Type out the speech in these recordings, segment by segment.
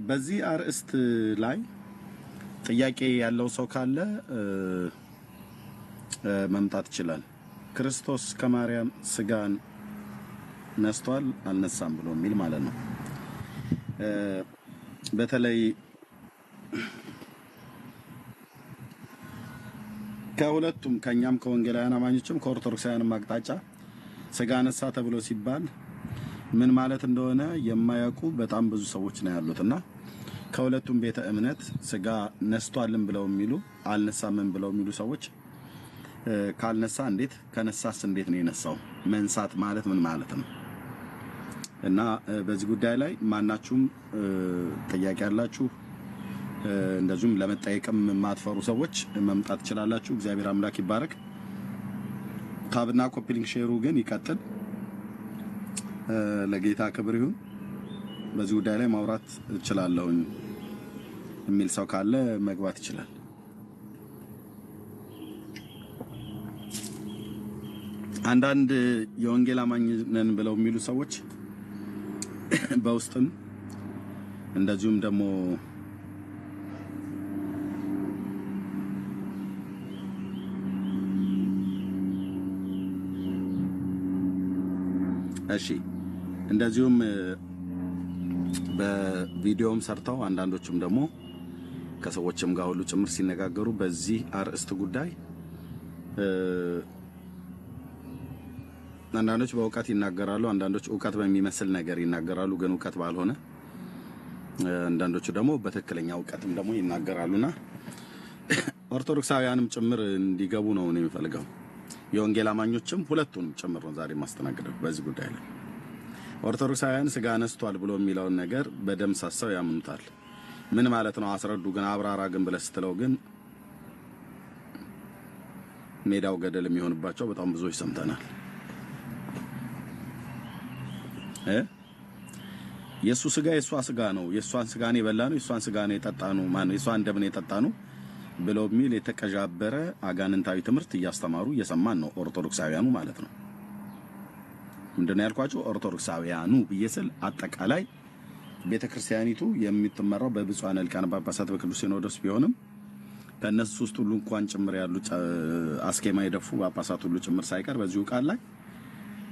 በዚህ አርእስት ላይ ጥያቄ ያለው ሰው ካለ መምጣት ይችላል። ክርስቶስ ከማርያም ስጋን ነስቷል አልነሳም ብሎ የሚል ማለት ነው። በተለይ ከሁለቱም ከኛም ከወንጌላውያን አማኞችም ከኦርቶዶክሳውያንም አቅጣጫ ስጋ ነሳ ተብሎ ሲባል ምን ማለት እንደሆነ የማያውቁ በጣም ብዙ ሰዎች ነው ያሉትና ከሁለቱም ቤተ እምነት ስጋ ነስቷልን ብለው የሚሉ አልነሳምን ብለው የሚሉ ሰዎች ካልነሳ እንዴት ከነሳስ እንዴት ነው የነሳው? መንሳት ማለት ምን ማለት ነው? እና በዚህ ጉዳይ ላይ ማናችሁም ጥያቄ ያላችሁ እንደዚሁም ለመጠየቅም የማትፈሩ ሰዎች መምጣት ትችላላችሁ። እግዚአብሔር አምላክ ይባረክ። ታብና ኮፒሊንግ ሼሩ ግን ይቀጥል። ለጌታ ክብር ይሁን። በዚህ ጉዳይ ላይ ማውራት እችላለሁ የሚል ሰው ካለ መግባት ይችላል። አንዳንድ የወንጌል አማኝ ነን ብለው የሚሉ ሰዎች በውስጥም እንደዚሁም ደግሞ እሺ እንደዚሁም በቪዲዮም ሰርተው አንዳንዶችም ደግሞ ከሰዎችም ጋር ሁሉ ጭምር ሲነጋገሩ በዚህ አርእስት ጉዳይ አንዳንዶች በእውቀት ይናገራሉ፣ አንዳንዶች እውቀት በሚመስል ነገር ይናገራሉ፣ ግን እውቀት ባልሆነ፣ አንዳንዶቹ ደግሞ በትክክለኛ እውቀትም ደግሞ ይናገራሉና ኦርቶዶክሳውያንም ጭምር እንዲገቡ ነው እኔ የምፈልገው። የወንጌል አማኞችም ሁለቱንም ጭምር ነው ዛሬ ማስተናገደው በዚህ ጉዳይ ላይ። ኦርቶዶክሳውያን ስጋ ነስቷል ብሎ የሚለውን ነገር በደም ሳሰው ያምኑታል። ምን ማለት ነው አስረዱ ግን አብራራ ግን ብለህ ስትለው ግን ሜዳው ገደል የሚሆንባቸው በጣም ብዙዎች ሰምተናል። የሱ ስጋ የሷ ስጋ ነው፣ የሷን ስጋ ነው የበላነው፣ የሷን ስጋ ነው የጠጣነው፣ ማን የሷን ደም ነው የጠጣነው ብለው የሚል የተቀዣበረ አጋንንታዊ ትምህርት እያስተማሩ እየሰማን ነው ኦርቶዶክሳውያኑ ማለት ነው። ምንድነው ያልኳቸው? ኦርቶዶክሳውያኑ ብየስል አጠቃላይ ቤተክርስቲያኒቱ የምትመራው በብፁዓን ሊቃነ ጳጳሳት በቅዱስ ሲኖዶስ ቢሆንም ከነሱ ውስጥ ሁሉ እንኳን ጭምር ያሉ አስኬማ የደፉ ጳጳሳት ሁሉ ጭምር ሳይቀር በዚሁ ቃል ላይ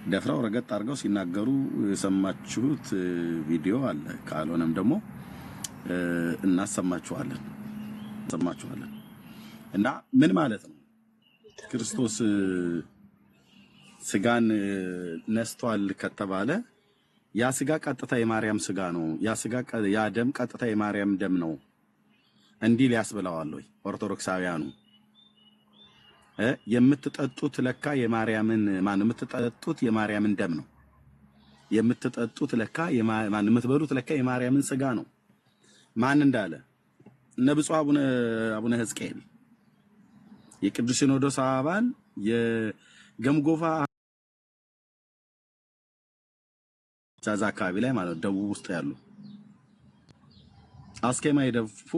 ደፍረው ረገጥ አድርገው ሲናገሩ የሰማችሁት ቪዲዮ አለ። ካልሆነም ደግሞ እናሰማችኋለን እና ምን ማለት ነው ክርስቶስ ስጋን ነስቷል ከተባለ ያ ስጋ ቀጥታ የማርያም ስጋ ነው፣ ያ ደም ቀጥታ የማርያም ደም ነው እንዲህ ሊያስብለዋል ወይ? ኦርቶዶክሳውያኑ የምትጠጡት ለካ የማርያምን የምትጠጡት የማርያምን ደም ነው፣ የምትጠጡት ለካ የምትበሉት ለካ የማርያምን ስጋ ነው። ማን እንዳለ? እነ ብፁዕ አቡነ ሕዝቅኤል የቅዱስ ሲኖዶስ አባል የገምጎፋ ዛዛ አካባቢ ላይ ማለት ደቡብ ውስጥ ያሉ አስኬማ የደፉ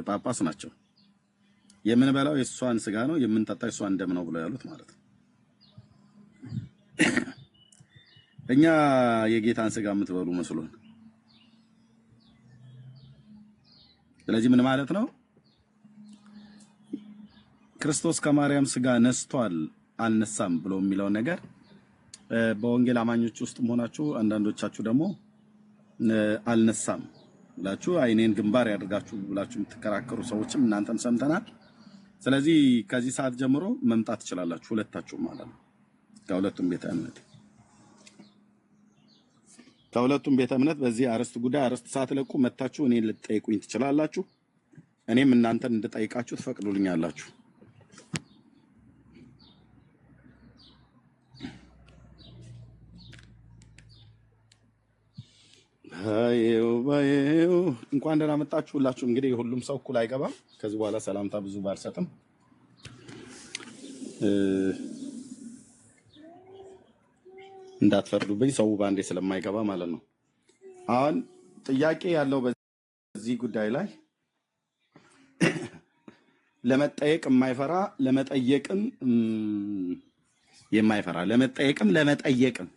ጳጳስ ናቸው። የምንበላው የሷን ስጋ ነው፣ የምንጠጣው የሷን ደም ነው ብለው ያሉት ማለት ነው። እኛ የጌታን ስጋ የምትበሉ መስሎን። ስለዚህ ምን ማለት ነው? ክርስቶስ ከማርያም ስጋ ነስቷል አልነሳም ብሎ የሚለው ነገር በወንጌል አማኞች ውስጥ መሆናችሁ አንዳንዶቻችሁ ደግሞ አልነሳም ብላችሁ አይኔን ግንባር ያደርጋችሁ ብላችሁ የምትከራከሩ ሰዎችም እናንተም ሰምተናል። ስለዚህ ከዚህ ሰዓት ጀምሮ መምጣት ትችላላችሁ ሁለታችሁ ማለት ነው። ከሁለቱም ቤተ እምነት በዚህ አርስት ጉዳይ አርስት ሳትለቁ መታችሁ እኔን ልትጠይቁኝ ትችላላችሁ። እኔም እናንተን እንድጠይቃችሁ ትፈቅዱልኛላችሁ። ባየው እንኳን ደህና መጣችሁ ሁላችሁ። እንግዲህ ሁሉም ሰው እኩል አይገባም። ከዚህ በኋላ ሰላምታ ብዙ ባልሰጥም እንዳትፈርዱብኝ፣ ሰው ባንዴ ስለማይገባ ማለት ነው። አሁን ጥያቄ ያለው በዚህ ጉዳይ ላይ ለመጠየቅ የማይፈራ ለመጠየቅም የማይፈራ ለመጠየቅም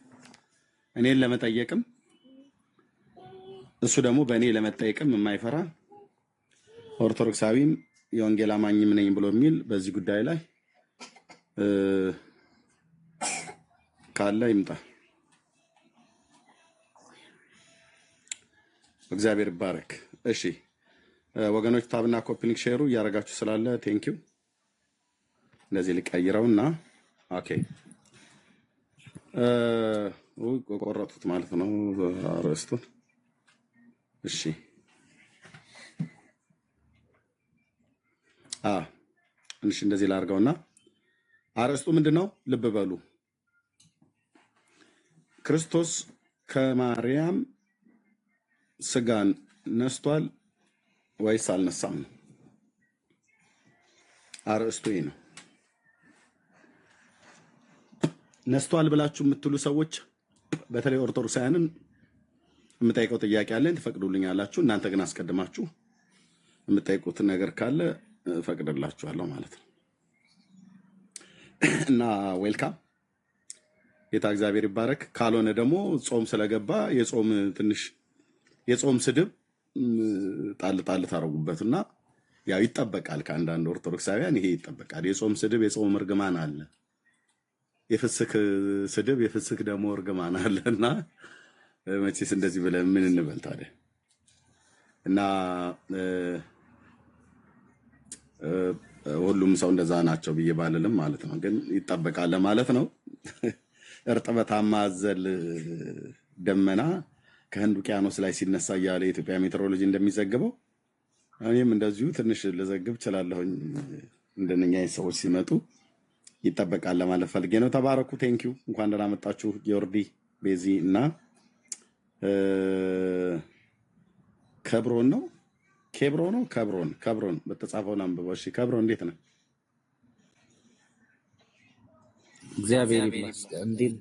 እኔን ለመጠየቅም እሱ ደግሞ በእኔ ለመጠየቅም የማይፈራ ኦርቶዶክሳዊም የወንጌል አማኝም ነኝ ብሎ የሚል በዚህ ጉዳይ ላይ ካለ ይምጣ። እግዚአብሔር ይባረክ። እሺ ወገኖች ታብና ኮፒሊንግ ሼሩ እያደረጋችሁ ስላለ ቴንኪው። እንደዚህ ልቀይረውና ኦኬ ቆረጡት ማለት ነው አርዕስቱን። እሺ እንሽ እንደዚህ ላድርገውና አርዕስቱ ምንድነው? ልብ በሉ። ክርስቶስ ከማርያም ስጋን ነስቷል ወይስ አልነሳም? አርዕስቱ ይሄ ነው። ነስቷል ብላችሁ የምትሉ ሰዎች በተለይ ኦርቶዶክሳውያንን የምጠይቀው ጥያቄ አለኝ፣ ትፈቅዱልኛላችሁ? እናንተ ግን አስቀድማችሁ የምጠይቁት ነገር ካለ ፈቅድላችኋለሁ ማለት ነው። እና ዌልካም፣ ጌታ እግዚአብሔር ይባረክ። ካልሆነ ደግሞ ጾም ስለገባ የጾም ስድብ ጣል ጣል ታረጉበትና ያው ይጠበቃል። ከአንዳንድ ኦርቶዶክሳውያን ይሄ ይጠበቃል። የጾም ስድብ የጾም እርግማን አለ፣ የፍስክ ስድብ የፍስክ ደግሞ እርግማን አለና መቼስ እንደዚህ ብለን ምን እንበል ታዲያ? እና ሁሉም ሰው እንደዛ ናቸው ብዬ ባልልም ማለት ነው፣ ግን ይጠበቃል ማለት ነው። እርጥበታማ አዘል ደመና ከህንድ ውቅያኖስ ላይ ሲነሳ እያለ የኢትዮጵያ ሜትሮሎጂ እንደሚዘግበው እኔም እንደዚሁ ትንሽ ልዘግብ እችላለሁኝ። እንደነኛ ሰዎች ሲመጡ ይጠበቃል ለማለት ፈልጌ ነው። ተባረኩ። ቴንኪው። እንኳን ደህና መጣችሁ ጊዮርዲ፣ ቤዚ እና ከብሮን ነው ከብሮን በተጻፈው ላንብበው። እሺ ከብሮን እንዴት ነህ? እግዚአብሔር ይመስገን። እንዴት?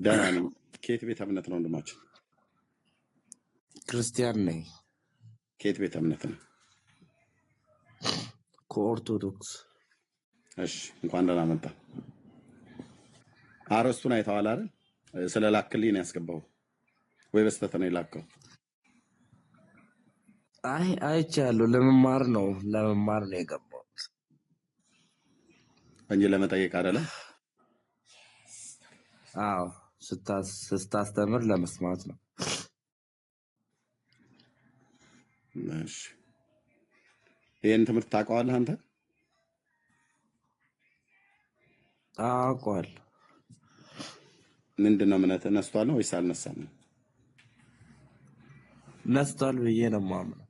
ደህና ነኝ። ከየት ቤተ እምነት ነው ወንድማችን? ክርስቲያን ነኝ። ከየት ቤተ እምነት ነው? ከኦርቶዶክስ። እሺ እንኳን ደህና መጣ። አርዕስቱን አይተዋል አይደል? ስለላክልኝ ነው ያስገባው ወይ በስተት ነው የላከው? አይቻለሁ። ለመማር ነው የገባሁት እንጂ ለመጠየቅ አይደለም። አዎ ስታስተምር ለመስማት ነው። እሺ ይሄን ትምህርት ታውቀዋለህ አንተ? አውቀዋለሁ። ምንድነው እምነትህ? ነስቷል ነው ወይስ አልነሳም? ነስቷል ብዬ ነው የማምነው።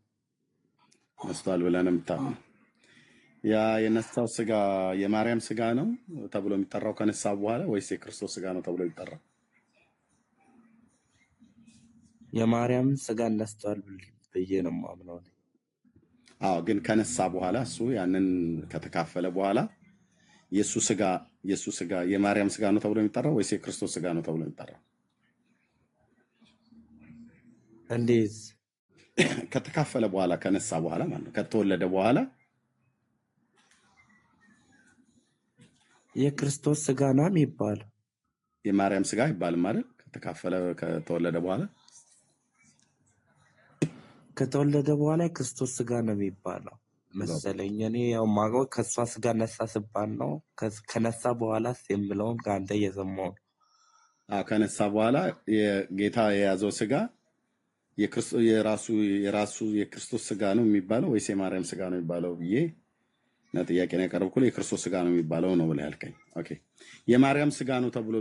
ነስቷል ብለህ ነው የምታምነው? ያ የነሳው ስጋ የማርያም ስጋ ነው ተብሎ የሚጠራው ከነሳ በኋላ ወይስ የክርስቶስ ስጋ ነው ተብሎ የሚጠራው? የማርያም ስጋ ነስቷል ብዬ ነው የማምነው። አዎ፣ ግን ከነሳ በኋላ እሱ ያንን ከተካፈለ በኋላ የሱ ስጋ የማርያም ስጋ ነው ተብሎ የሚጠራው ወይስ የክርስቶስ ስጋ ነው ተብሎ የሚጠራው? እንዴት? ከተካፈለ በኋላ ከነሳ በኋላ ማለት ነው፣ ከተወለደ በኋላ የክርስቶስ ስጋ ነው የሚባለው። የማርያም ስጋ አይባልም አይደል? ከተወለደ በኋላ የክርስቶስ ስጋ ነው የሚባለው መሰለኝ። እኔ ያው ማውቀው ከሷ ስጋ ነሳ ስባል ነው። ከነሳ በኋላ የምለውን ከአንተ እየሰማሁ ነው። ከነሳ በኋላ የጌታ የያዘው ስጋ የራሱ የክርስቶስ ስጋ ነው የሚባለው ወይስ የማርያም ስጋ ነው የሚባለው ብዬ እና ጥያቄ ነው ያቀረብኩት። የክርስቶስ ስጋ ነው የሚባለው ነው ብለህ ያልከኝ። ኦኬ፣ የማርያም ስጋ ነው ተብሎ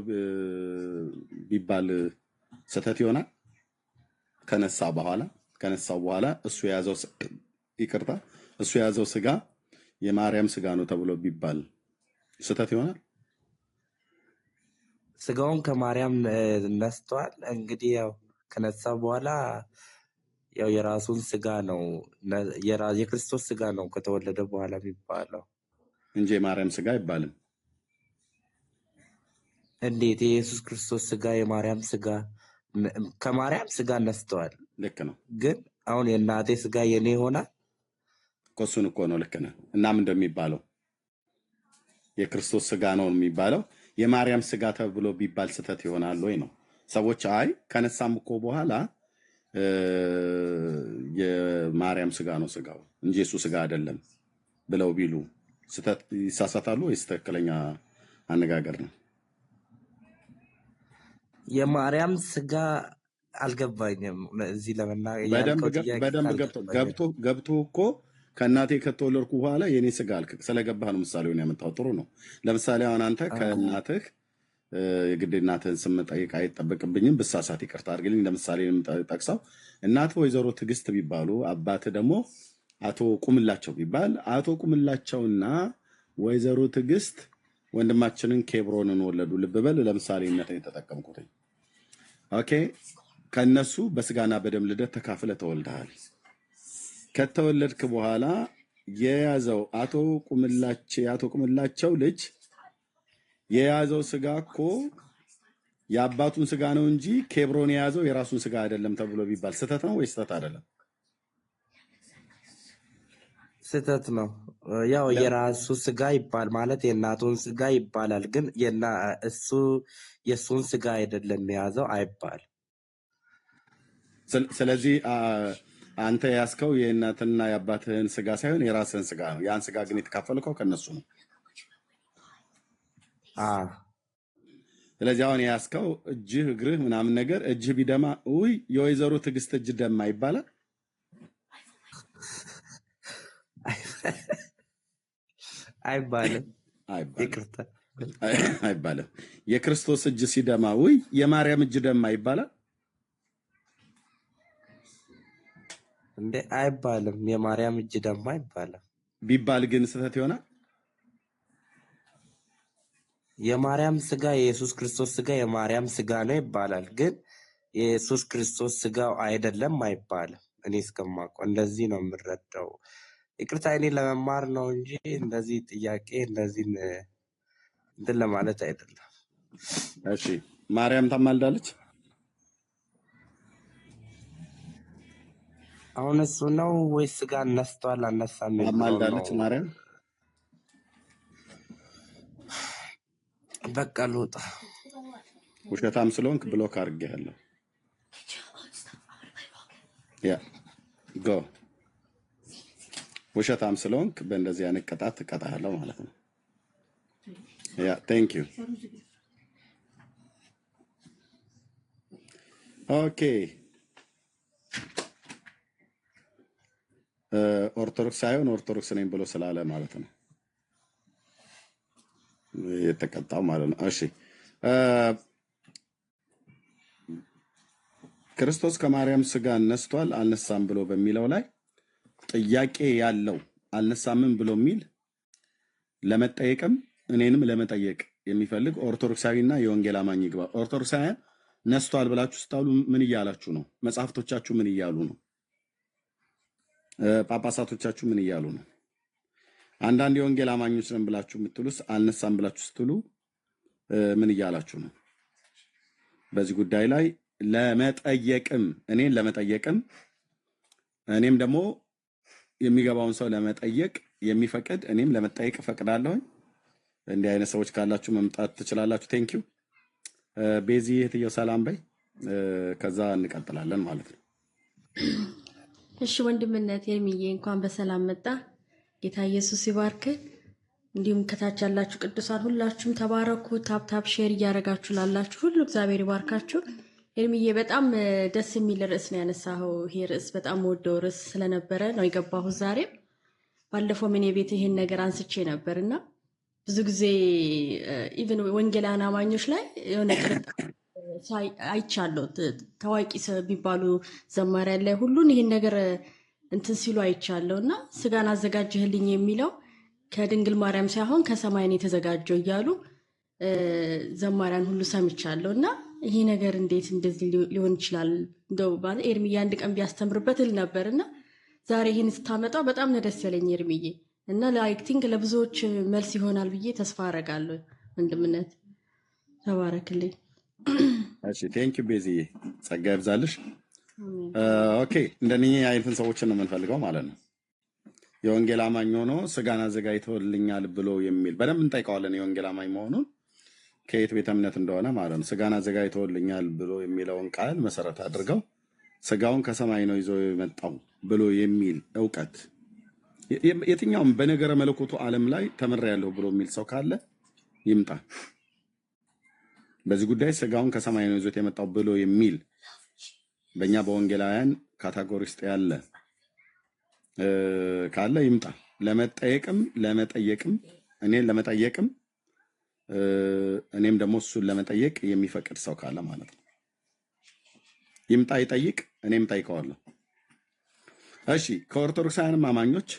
ቢባል ስህተት ይሆናል? ከነሳው በኋላ እሱ የያዘው ስጋ የማርያም ስጋ ነው ተብሎ ቢባል ስህተት ይሆናል? ስጋውን ከማርያም ነስቷል። እንግዲህ ያው ከነሳ በኋላ ያው የራሱን ስጋ ነው የክርስቶስ ስጋ ነው ከተወለደ በኋላ የሚባለው እንጂ የማርያም ስጋ አይባልም። እንዴት? የኢየሱስ ክርስቶስ ስጋ የማርያም ስጋ ከማርያም ስጋ ነስተዋል። ልክ ነው። ግን አሁን የእናቴ ስጋ የኔ ይሆናል? እሱን እኮ ነው። ልክ ነህ። እና ምን እንደሚባለው የክርስቶስ ስጋ ነው የሚባለው የማርያም ስጋ ተብሎ ቢባል ስህተት ይሆናል ወይ ነው። ሰዎች አይ ከነሳም እኮ በኋላ እ፣ የማርያም ስጋ ነው ስጋው እንጂ የሱ ስጋ አይደለም ብለው ቢሉ ስህተት ይሳሳታሉ ወይስ ትክክለኛ አነጋገር ነው? የማርያም ስጋ አልገባኝም። እዚህ ለመናገር በደንብ ያልከው ጥያቄ በደንብ አልገባኝም። ገብቶ እኮ ከእናቴ ከተወለድኩ በኋላ የኔ ስጋ አልክ። ስለገባህ ነው ምሳሌውን ያመጣው። ጥሩ ነው። ለምሳሌ አሁን አንተ ከእናትህ የግድ እናትህን ስም መጠየቅ አይጠበቅብኝም። ብሳሳት ይቅርታ አድርግልኝ። ለምሳሌ የምጠቅሰው እናትህ ወይዘሮ ትዕግስት ቢባሉ አባትህ ደግሞ አቶ ቁምላቸው ቢባል አቶ ቁምላቸውና ወይዘሮ ትዕግስት ወንድማችንን ኬብሮንን ወለዱ። ልብ በል ለምሳሌነት የተጠቀምኩት። ኦኬ። ከነሱ በስጋና በደም ልደት ተካፍለ ተወልደሃል። ከተወለድክ በኋላ የያዘው አቶ ቁምላቸው ልጅ የያዘው ስጋ እኮ የአባቱን ስጋ ነው እንጂ ኬብሮን የያዘው የራሱን ስጋ አይደለም ተብሎ ቢባል ስህተት ነው ወይ ስህተት አይደለም? ስህተት ነው። ያው የራሱ ስጋ ይባል ማለት የእናቱን ስጋ ይባላል፣ ግን እሱ የእሱን ስጋ አይደለም የያዘው አይባል። ስለዚህ አንተ ያስከው የእናትና የአባትህን ስጋ ሳይሆን የራስህን ስጋ ነው። ያን ስጋ ግን የተካፈልከው ከነሱ ነው። ስለዚህ አሁን ያስከው እጅህ እግርህ ምናምን ነገር እጅህ ቢደማ ውይ የወይዘሮ ትዕግስት እጅ ደማ ይባላል አይባልም? ይቅርታ አይባልም። የክርስቶስ እጅ ሲደማ ውይ የማርያም እጅ ደማ ይባላል እንዴ? አይባልም። የማርያም እጅ ደማ ይባላል። ቢባል ግን ስህተት ይሆናል። የማርያም ስጋ የኢየሱስ ክርስቶስ ስጋ የማርያም ስጋ ነው ይባላል፣ ግን የኢየሱስ ክርስቶስ ስጋው አይደለም አይባልም። እኔ እስከማውቀው እንደዚህ ነው የምረዳው። ይቅርታ እኔ ለመማር ነው እንጂ እንደዚህ ጥያቄ እንደዚህ እንትን ለማለት አይደለም። እሺ ማርያም ታማልዳለች። አሁን እሱ ነው ወይስ ስጋ ነስቷል አነሳም የሚለው ታማልዳለች ነው? ማርያም? በቃ ልውጣ። ውሸታም ስለሆንክ ብሎክ አድርጌሃለሁ። ያ ጎ ውሸታም ስለሆንክ በእንደዚህ አይነት ቅጣት እቀጣለሁ ማለት ነው። ያ ቴንክ ዩ። ኦኬ ኦርቶዶክስ ሳይሆን ኦርቶዶክስ ነኝ ብሎ ስላለ ማለት ነው የተቀጣው ማለት ነው። እሺ ክርስቶስ ከማርያም ስጋ ነስቷል አልነሳም ብሎ በሚለው ላይ ጥያቄ ያለው አልነሳምም ብሎ የሚል ለመጠየቅም እኔንም ለመጠየቅ የሚፈልግ ኦርቶዶክሳዊና የወንጌል አማኝ ይግባ። ኦርቶዶክሳውያን ነስቷል ብላችሁ ስታሉ ምን እያላችሁ ነው? መጽሐፍቶቻችሁ ምን እያሉ ነው? ጳጳሳቶቻችሁ ምን እያሉ ነው? አንዳንድ የወንጌል አማኞች ነን ብላችሁ የምትሉስ አልነሳም ብላችሁ ስትሉ ምን እያላችሁ ነው? በዚህ ጉዳይ ላይ ለመጠየቅም እኔም ደግሞ የሚገባውን ሰው ለመጠየቅ የሚፈቅድ እኔም ለመጠየቅ እፈቅዳለሁ። እንዲህ አይነት ሰዎች ካላችሁ መምጣት ትችላላችሁ። ቴንኪዩ ቤዚ እህትየው ሰላም በይ፣ ከዛ እንቀጥላለን ማለት ነው። እሺ ወንድምነት ኤርሚዬ እንኳን በሰላም መጣ። ጌታ ኢየሱስ ይባርክ። እንዲሁም ከታች ያላችሁ ቅዱሳን ሁላችሁም ተባረኩ። ታፕ ሼር እያደረጋችሁ ላላችሁ ሁሉ እግዚአብሔር ይባርካችሁ። ኤርሚዬ በጣም ደስ የሚል ርዕስ ነው ያነሳኸው። ይሄ ርዕስ በጣም ወደው ርዕስ ስለነበረ ነው የገባሁት ዛሬ። ባለፈው ምን የቤት ይሄን ነገር አንስቼ ነበርና ብዙ ጊዜ ኢቭን ወንጌላውያን አማኞች ላይ የሆነ ጥርጣሬ አይቻለሁ። ታዋቂ የሚባሉ ዘማሪያን ላይ ሁሉን ይሄን ነገር እንትን ሲሉ አይቻለሁ እና ስጋን አዘጋጀህልኝ የሚለው ከድንግል ማርያም ሳይሆን ከሰማይ ነው የተዘጋጀው እያሉ ዘማሪያን ሁሉ ሰምቻለሁ። እና ይሄ ነገር እንዴት እንደዚህ ሊሆን ይችላል? እንደው ኤርሚዬ አንድ ቀን ቢያስተምርበት እል ነበር እና ዛሬ ይህን ስታመጣው በጣም ነው ደስ ያለኝ ኤርሚዬ። እና ላይክ ቲንክ ለብዙዎች መልስ ይሆናል ብዬ ተስፋ አደርጋለሁ። ወንድምነት ተባረክልኝ። እሺ ቴንክ ዩ ቤዚዬ፣ ጸጋ ይብዛልሽ። ኦኬ እንደነኛ አይነትን ሰዎችን ነው የምንፈልገው ማለት ነው። የወንጌል አማኝ ሆኖ ስጋን አዘጋጅተውልኛል ብሎ የሚል በደንብ እንጠይቀዋለን። የወንጌል አማኝ መሆኑን ከየት ቤተ እምነት እንደሆነ ማለት ነው። ስጋን አዘጋጅተውልኛል ብሎ የሚለውን ቃል መሰረት አድርገው ስጋውን ከሰማይ ነው ይዞ የመጣው ብሎ የሚል እውቀት የትኛውም በነገረ መለኮቱ ዓለም ላይ ተምሬያለሁ ብሎ የሚል ሰው ካለ ይምጣ። በዚህ ጉዳይ ስጋውን ከሰማይ ነው ይዞት የመጣው ብሎ የሚል በእኛ በወንጌላውያን ካታጎሪ ውስጥ ያለ ካለ ይምጣ። ለመጠየቅም ለመጠየቅም እኔን ለመጠየቅም እኔም ደግሞ እሱን ለመጠየቅ የሚፈቅድ ሰው ካለ ማለት ነው ይምጣ፣ ይጠይቅ፣ እኔም ጠይቀዋለሁ። እሺ፣ ከኦርቶዶክሳውያንም አማኞች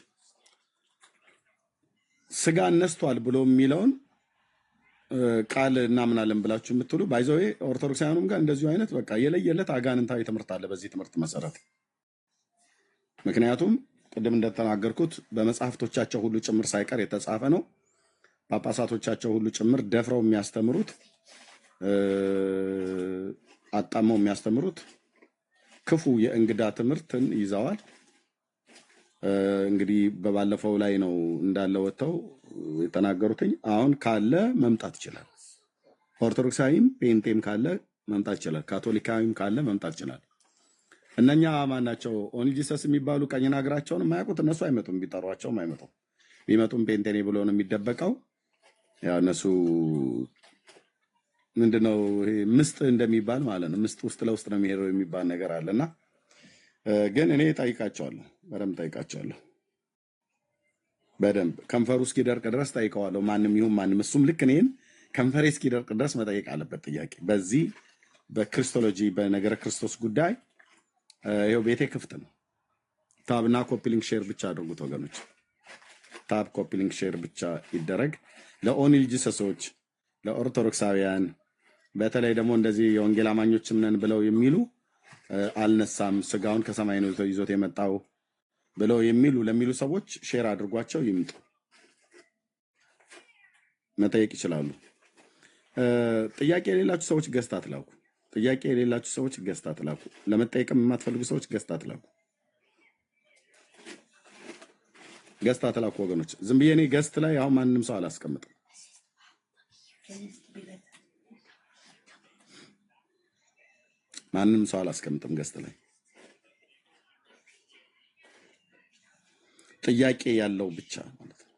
ስጋ ነስቷል ብሎ የሚለውን ቃል እናምናለን ብላችሁ የምትሉ ባይዘው ኦርቶዶክሳውያኑም ጋር እንደዚሁ አይነት በቃ የለየለት አጋንንታዊ ትምህርት አለ በዚህ ትምህርት መሰረት። ምክንያቱም ቅድም እንደተናገርኩት በመጽሐፍቶቻቸው ሁሉ ጭምር ሳይቀር የተጻፈ ነው። ጳጳሳቶቻቸው ሁሉ ጭምር ደፍረው የሚያስተምሩት አጣመው የሚያስተምሩት ክፉ የእንግዳ ትምህርትን ይዘዋል። እንግዲህ በባለፈው ላይ ነው እንዳለ ወጥተው የተናገሩትኝ። አሁን ካለ መምጣት ይችላል። ኦርቶዶክሳዊም ፔንቴም ካለ መምጣት ይችላል። ካቶሊካዊም ካለ መምጣት ይችላል። እነኛ ማን ናቸው? ኦንሊ ጂሰስ የሚባሉ ቀኝና እግራቸውን የማያውቁት እነሱ አይመጡም። ቢጠሯቸውም አይመጡም። ቢመጡም ፔንቴኔ ብሎ ነው የሚደበቀው። ያው እነሱ ምንድነው ይሄ ምስጥ እንደሚባል ማለት ነው። ምስጥ ውስጥ ለውስጥ ነው የሚሄደው የሚባል ነገር አለና ግን እኔ ጠይቃቸዋለሁ፣ በደንብ ጠይቃቸዋለሁ። በደንብ ከንፈሩ እስኪደርቅ ድረስ ጠይቀዋለሁ። ማንም ይሁን ማንም፣ እሱም ልክ እኔን ከንፈሬ እስኪደርቅ ድረስ መጠየቅ አለበት ጥያቄ። በዚህ በክርስቶሎጂ በነገረ ክርስቶስ ጉዳይ ይኸው ቤቴ ክፍት ነው። ታብና ኮፒሊንግ ሼር ብቻ አድርጉት ወገኖች። ታብ ኮፒሊንግ ሼር ብቻ ይደረግ። ለኦንሊ ጂሰሶች፣ ለኦርቶዶክሳውያን፣ በተለይ ደግሞ እንደዚህ የወንጌል አማኞችም ነን ብለው የሚሉ አልነሳም ስጋውን ከሰማይ ነው ይዞት የመጣው ብለው ለሚሉ ሰዎች ሼር አድርጓቸው ይምጡ፣ መጠየቅ ይችላሉ። ጥያቄ የሌላችሁ ሰዎች ገዝታ ትላኩ። ጥያቄ የሌላችሁ ሰዎች ገዝታ ትላኩ። ለመጠየቅም የማትፈልጉ ሰዎች ገዝታ ትላኩ። ገዝታ ትላኩ ወገኖች። ዝም ብዬ እኔ ገዝት ላይ አሁን ማንንም ሰው አላስቀምጥም። ማንንም ሰው አላስቀምጥም ገዝት ላይ። ጥያቄ ያለው ብቻ ማለት ነው።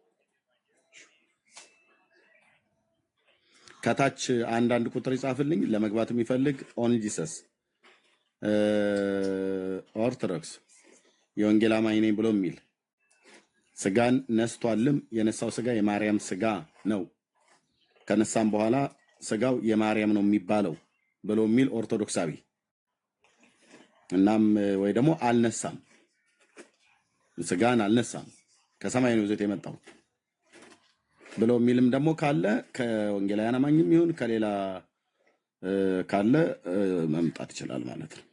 ከታች አንዳንድ ቁጥር ይጻፍልኝ ለመግባት የሚፈልግ ኦንሊ ጂሰስ ኦርቶዶክስ የወንጌል አማኝ ነኝ ብሎ የሚል ስጋን ነስቷልም የነሳው ስጋ የማርያም ስጋ ነው፣ ከነሳም በኋላ ስጋው የማርያም ነው የሚባለው ብሎ የሚል ኦርቶዶክሳዊ እናም ወይ ደግሞ አልነሳም ስጋን አልነሳም ከሰማይ ነው ይዞት የመጣው ብሎ የሚልም ደግሞ ካለ ከወንጌላውያን አማኝም ይሁን ከሌላ ካለ መምጣት ይችላል ማለት ነው።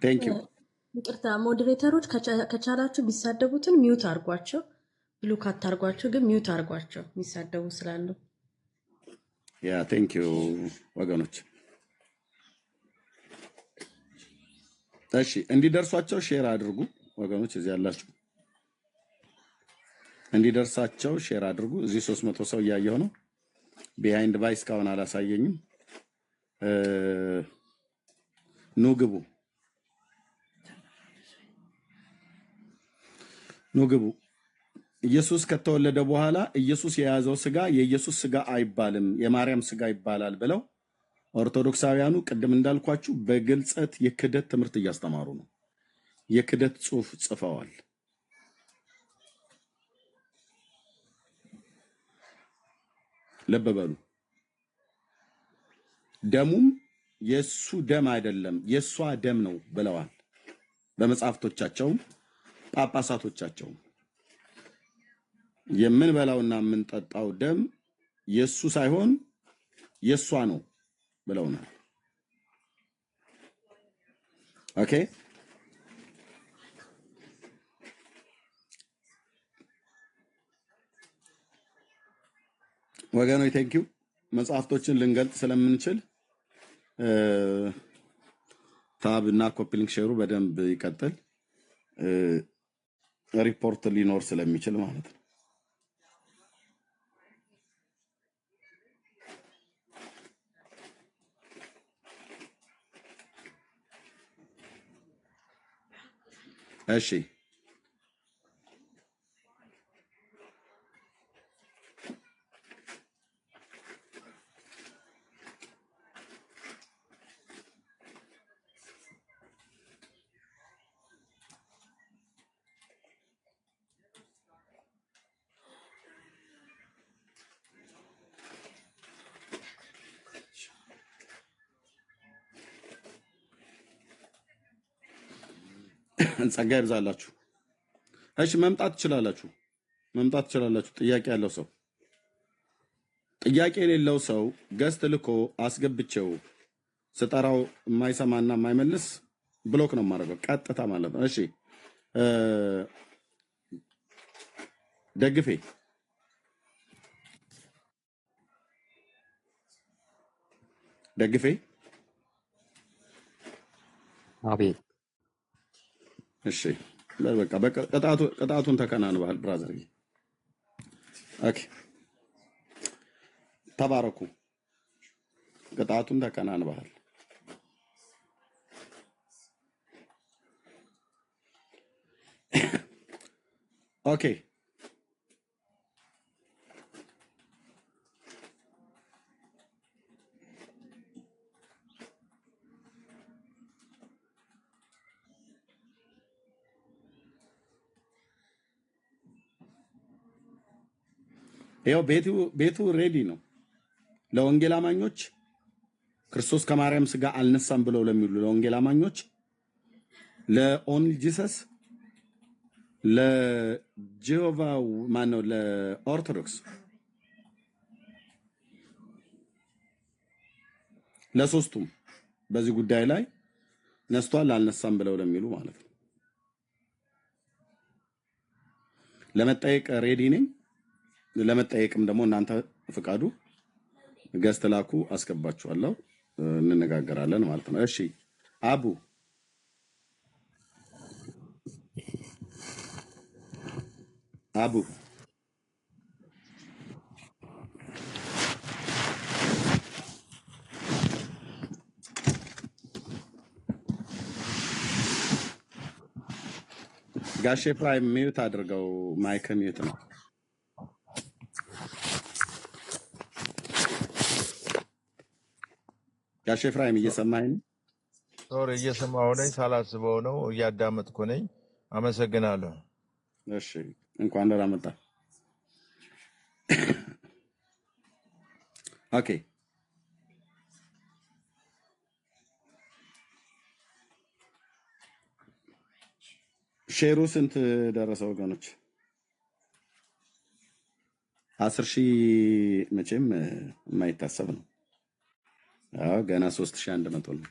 ቴንክ ዩ። ይቅርታ ሞዴሬተሮች ከቻላችሁ ቢሳደቡትን ሚውት አርጓቸው፣ ብሉክ አታርጓቸው፣ ግን ሚውት አርጓቸው የሚሳደቡ ስላሉ። ያ ቴንክ ዩ ወገኖች። እሺ እንዲደርሷቸው ሼር አድርጉ ወገኖች፣ እዚህ ያላችሁ እንዲደርሳቸው ሼር አድርጉ። እዚህ 300 ሰው እያየሁ ነው። ቢሃይንድ ባይ እስካሁን አላሳየኝም። ኑ ግቡ፣ ኑ ግቡ። ኢየሱስ ከተወለደ በኋላ ኢየሱስ የያዘው ስጋ የኢየሱስ ስጋ አይባልም የማርያም ስጋ ይባላል ብለው ኦርቶዶክሳውያኑ ቅድም እንዳልኳችሁ በግልጸት የክደት ትምህርት እያስተማሩ ነው። የክደት ጽሑፍ ጽፈዋል። ልብ በሉ። ደሙም የሱ ደም አይደለም የሷ ደም ነው ብለዋል። በመጽሐፍቶቻቸው ጳጳሳቶቻቸው የምንበላውና የምንጠጣው ደም የሱ ሳይሆን የሷ ነው ብለውናል። ኦኬ ወገኖች ቴንክ ዩ። መጽሐፍቶችን ልንገልጥ ስለምንችል ታብ እና ኮፒ ሊንክ ሼሩ በደንብ ይቀጥል። ሪፖርት ሊኖር ስለሚችል ማለት ነው። እሺ ጸጋ ይብዛላችሁ። እሺ መምጣት ትችላላችሁ። ጥያቄ ያለው ሰው ጥያቄ የሌለው ሰው ገስት ልኮ አስገብቼው ስጠራው የማይሰማና የማይመልስ ብሎክ ነው የማደርገው ቀጥታ ማለት ነው። እሺ እ፣ ደግፌ ደግፌ አቤት እሺ በቃ ቅጣቱን ተከናንበሃል ብራዘር። ኦኬ ተባረኩ። ቅጣቱን ተከናንበሃል። ኦኬ ይኸው ቤቱ ሬዲ ነው ለወንጌል አማኞች። ክርስቶስ ከማርያም ስጋ አልነሳም ብለው ለሚሉ ለወንጌል አማኞች፣ ለኦንሊ ጂሰስ፣ ለጄሆቫ ማነው፣ ለኦርቶዶክስ፣ ለሶስቱም በዚህ ጉዳይ ላይ ነስቷል አልነሳም ብለው ለሚሉ ማለት ነው። ለመጠየቅ ሬዲ ነኝ። ለመጠየቅም ደግሞ እናንተ ፍቃዱ ገዝት ላኩ፣ አስገባችኋለሁ፣ እንነጋገራለን ማለት ነው። እሺ አቡ አቡ ጋሼ ፕራይም ሚዩት አድርገው፣ ማይክ ሚዩት ነው። ጋሼ ፕራይም እየሰማኸኝ ነው? ሶሪ እየሰማሁ ነኝ። ሳላስበው ነው እያዳመጥኩ ነኝ። አመሰግናለሁ። እሺ እንኳን ደህና መጣ። ኦኬ ሼሩ ስንት ደረሰ ወገኖች? 10,000 መቼም የማይታሰብ ነው። አዎ ገና 3,100 ነው።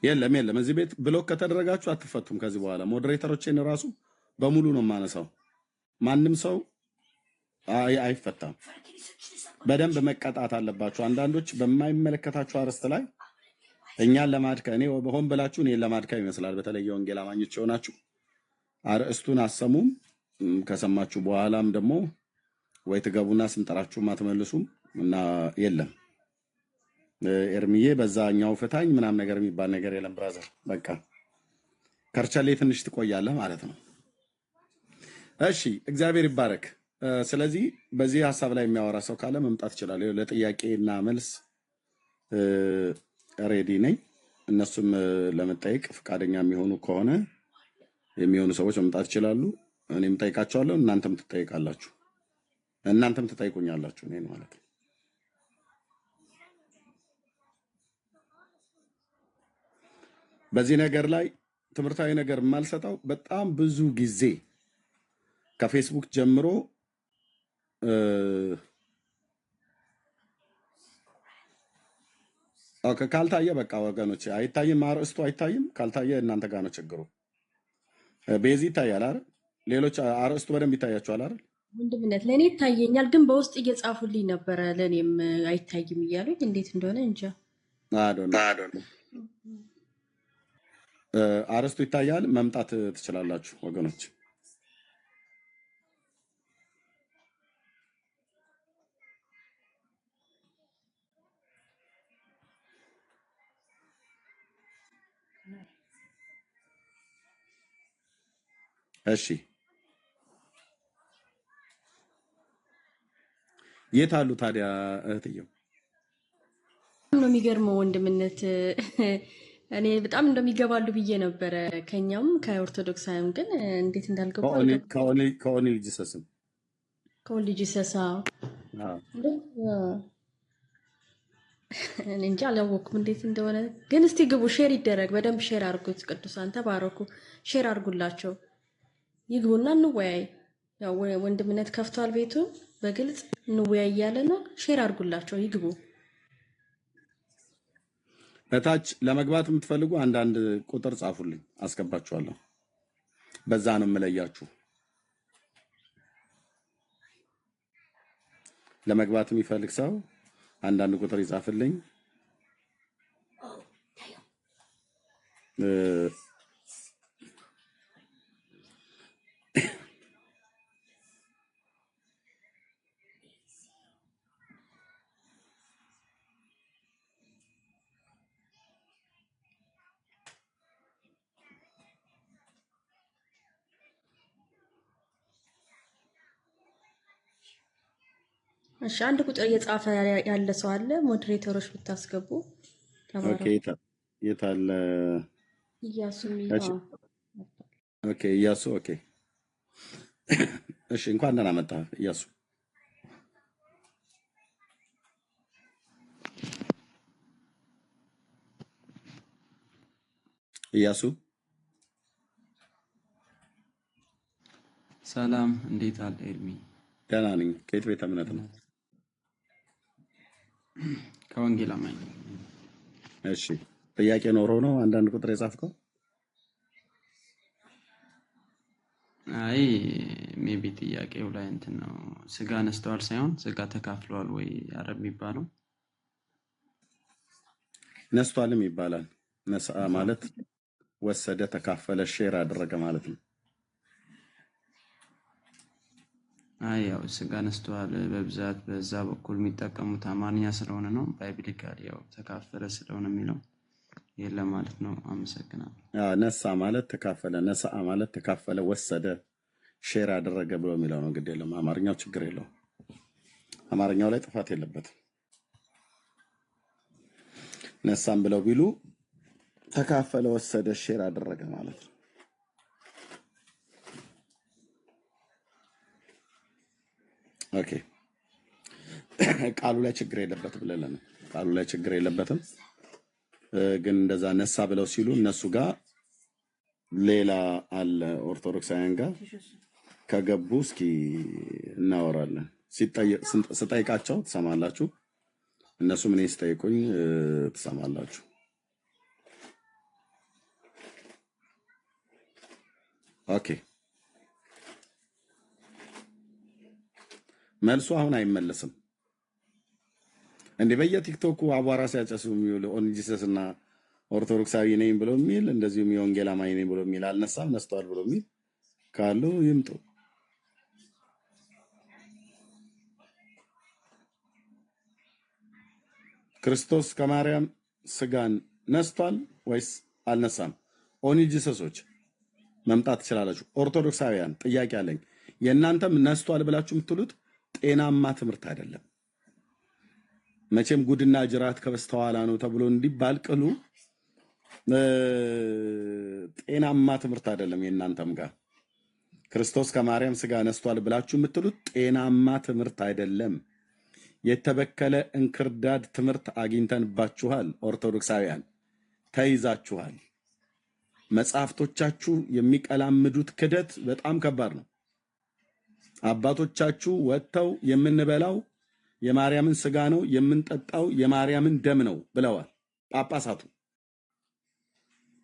የለም እዚህ ቤት ብሎክ ከተደረጋችሁ አትፈቱም። ከዚህ በኋላ ሞዴሬተሮችን ራሱ በሙሉ ነው የማነሳው። ማንም ሰው አይፈታም። በደንብ መቀጣት አለባችሁ። አንዳንዶች በማይመለከታችሁ አርዕስት ላይ እኛን ለማድከም ሆን ብላችሁ እኔን ለማድከም ይመስላል። በተለይ የወንጌል አማኞች የሆናችሁ አርዕስቱን አሰሙም። ከሰማችሁ በኋላም ደግሞ ወይ ትገቡና ስንጠራችሁም አትመልሱም እና የለም ኤርሚዬ በዛኛው ፍታኝ ምናምን ነገር የሚባል ነገር የለም። ብራዘር በቃ ከርቸሌ ትንሽ ትቆያለህ ማለት ነው። እሺ እግዚአብሔር ይባረክ። ስለዚህ በዚህ ሀሳብ ላይ የሚያወራ ሰው ካለ መምጣት ይችላል። ለጥያቄና መልስ ሬዲ ነኝ። እነሱም ለመጠየቅ ፈቃደኛ የሚሆኑ ከሆነ የሚሆኑ ሰዎች መምጣት ይችላሉ። እኔም ጠይቃቸዋለሁ፣ እናንተም ትጠይቃላችሁ፣ እናንተም ትጠይቁኛላችሁ እኔን ማለት ነው። በዚህ ነገር ላይ ትምህርታዊ ነገር የማልሰጠው በጣም ብዙ ጊዜ ከፌስቡክ ጀምሮ ካልታየ በቃ ወገኖች አይታይም፣ አርዕስቱ አይታይም። ካልታየ እናንተ ጋር ነው ችግሩ። ቤዚ ይታያል አይደል? ሌሎች አርዕስቱ በደንብ ይታያቸዋል አይደል? ወንድምነት ለእኔ ይታየኛል፣ ግን በውስጥ እየጻፉልኝ ነበረ ለእኔም አይታይም እያሉኝ እንዴት እንደሆነ እንጃ። አርዕስቱ ይታያል። መምጣት ትችላላችሁ ወገኖች። እሺ የት አሉ ታዲያ እህትየው? ነው የሚገርመው ወንድምነት እኔ በጣም እንደሚገባሉ ብዬ ነበረ። ከኛም ከኦርቶዶክሳውያን ግን እንዴት እንዳልገቡ አልገባም። ከኦንሊ ጂሰስም ከኦንሊ ጂሰስ እኔ እንጃ አላወኩም እንዴት እንደሆነ። ግን እስቲ ግቡ፣ ሼር ይደረግ፣ በደንብ ሼር አድርጉት። ቅዱሳን ተባረኩ፣ ሼር አድርጉላቸው፣ ይግቡና እንወያይ። ያው ወንድምነት ከፍቷል ቤቱን በግልጽ እንወያይ እያለ ነው። ሼር አድርጉላቸው፣ ይግቡ። በታች ለመግባት የምትፈልጉ አንዳንድ ቁጥር ጻፉልኝ፣ አስገባችኋለሁ። በዛ ነው የምለያችሁ። ለመግባት የሚፈልግ ሰው አንዳንድ ቁጥር ይጻፍልኝ። እሺ አንድ ቁጥር እየጻፈ ያለ ሰው አለ? ሞዴሬተሮች ብታስገቡ ተባረኩ። የት አለ? ኢያሱ ኦኬ ኢያሱ ኦኬ። እሺ እንኳን ደህና መጣህ ኢያሱ። ኢያሱ ሰላም፣ እንዴት አለ ኤርሚ? ደህና ነኝ። ከየት ቤተ እምነት ነው? ከወንጌል አማኝ። እሺ ጥያቄ ኖሮ ነው አንዳንድ ቁጥር የጻፍከው? አይ ሜቢ ጥያቄው ላይ እንትን ነው፣ ስጋ ነስተዋል ሳይሆን ስጋ ተካፍለዋል ወይ አረብ የሚባለው ነስቷልም ይባላል። ነስአ ማለት ወሰደ፣ ተካፈለ፣ ሼር አደረገ ማለት ነው። አይ ያው ስጋ ነስተዋል በብዛት በዛ በኩል የሚጠቀሙት አማርኛ ስለሆነ ነው። ባይብሊካሊ ያው ተካፈለ ስለሆነ የሚለው የለም ማለት ነው። አመሰግናለሁ። ነሳ ማለት ተካፈለ፣ ነስአ ማለት ተካፈለ፣ ወሰደ፣ ሼር አደረገ ብሎ የሚለው ነው። ግድ የለም አማርኛው ችግር የለውም። አማርኛው ላይ ጥፋት የለበትም። ነሳም ብለው ቢሉ ተካፈለ፣ ወሰደ፣ ሼር አደረገ ማለት ነው። ኦኬ ቃሉ ላይ ችግር የለበትም ብለን ቃሉ ላይ ችግር የለበትም። ግን እንደዛ ነሳ ብለው ሲሉ እነሱ ጋር ሌላ አለ። ኦርቶዶክሳውያን ጋር ከገቡ እስኪ እናወራለን። ስጠይቃቸው ትሰማላችሁ፣ እነሱም እኔ ስጠይቁኝ ትሰማላችሁ። ኦኬ መልሱ አሁን አይመለስም። እንዴ በየቲክቶኩ አቧራ ሲያጨሱ የሚውል ኦንጂሰስ እና ኦርቶዶክሳዊ ነኝ ብሎ የሚል እንደዚሁም የወንጌል አማኝ ነኝ ብሎ የሚል አልነሳም ነስተዋል ብሎ የሚል ካሉ ይምጡ። ክርስቶስ ከማርያም ስጋን ነስቷል ወይስ አልነሳም? ኦንጂሰሶች መምጣት ትችላላችሁ። ኦርቶዶክሳውያን ጥያቄ አለኝ። የእናንተም ነስቷል ብላችሁ የምትሉት ጤናማ ትምህርት አይደለም። መቼም ጉድና ጅራት ከበስተኋላ ነው ተብሎ እንዲባል ቅሉ ጤናማ ትምህርት አይደለም። የእናንተም ጋር ክርስቶስ ከማርያም ስጋ ነስቷል ብላችሁ የምትሉት ጤናማ ትምህርት አይደለም። የተበከለ እንክርዳድ ትምህርት አግኝተንባችኋል። ኦርቶዶክሳውያን ተይዛችኋል። መጽሐፍቶቻችሁ የሚቀላምዱት ክደት በጣም ከባድ ነው። አባቶቻችሁ ወጥተው የምንበላው የማርያምን ስጋ ነው የምንጠጣው የማርያምን ደም ነው ብለዋል ጳጳሳቱ።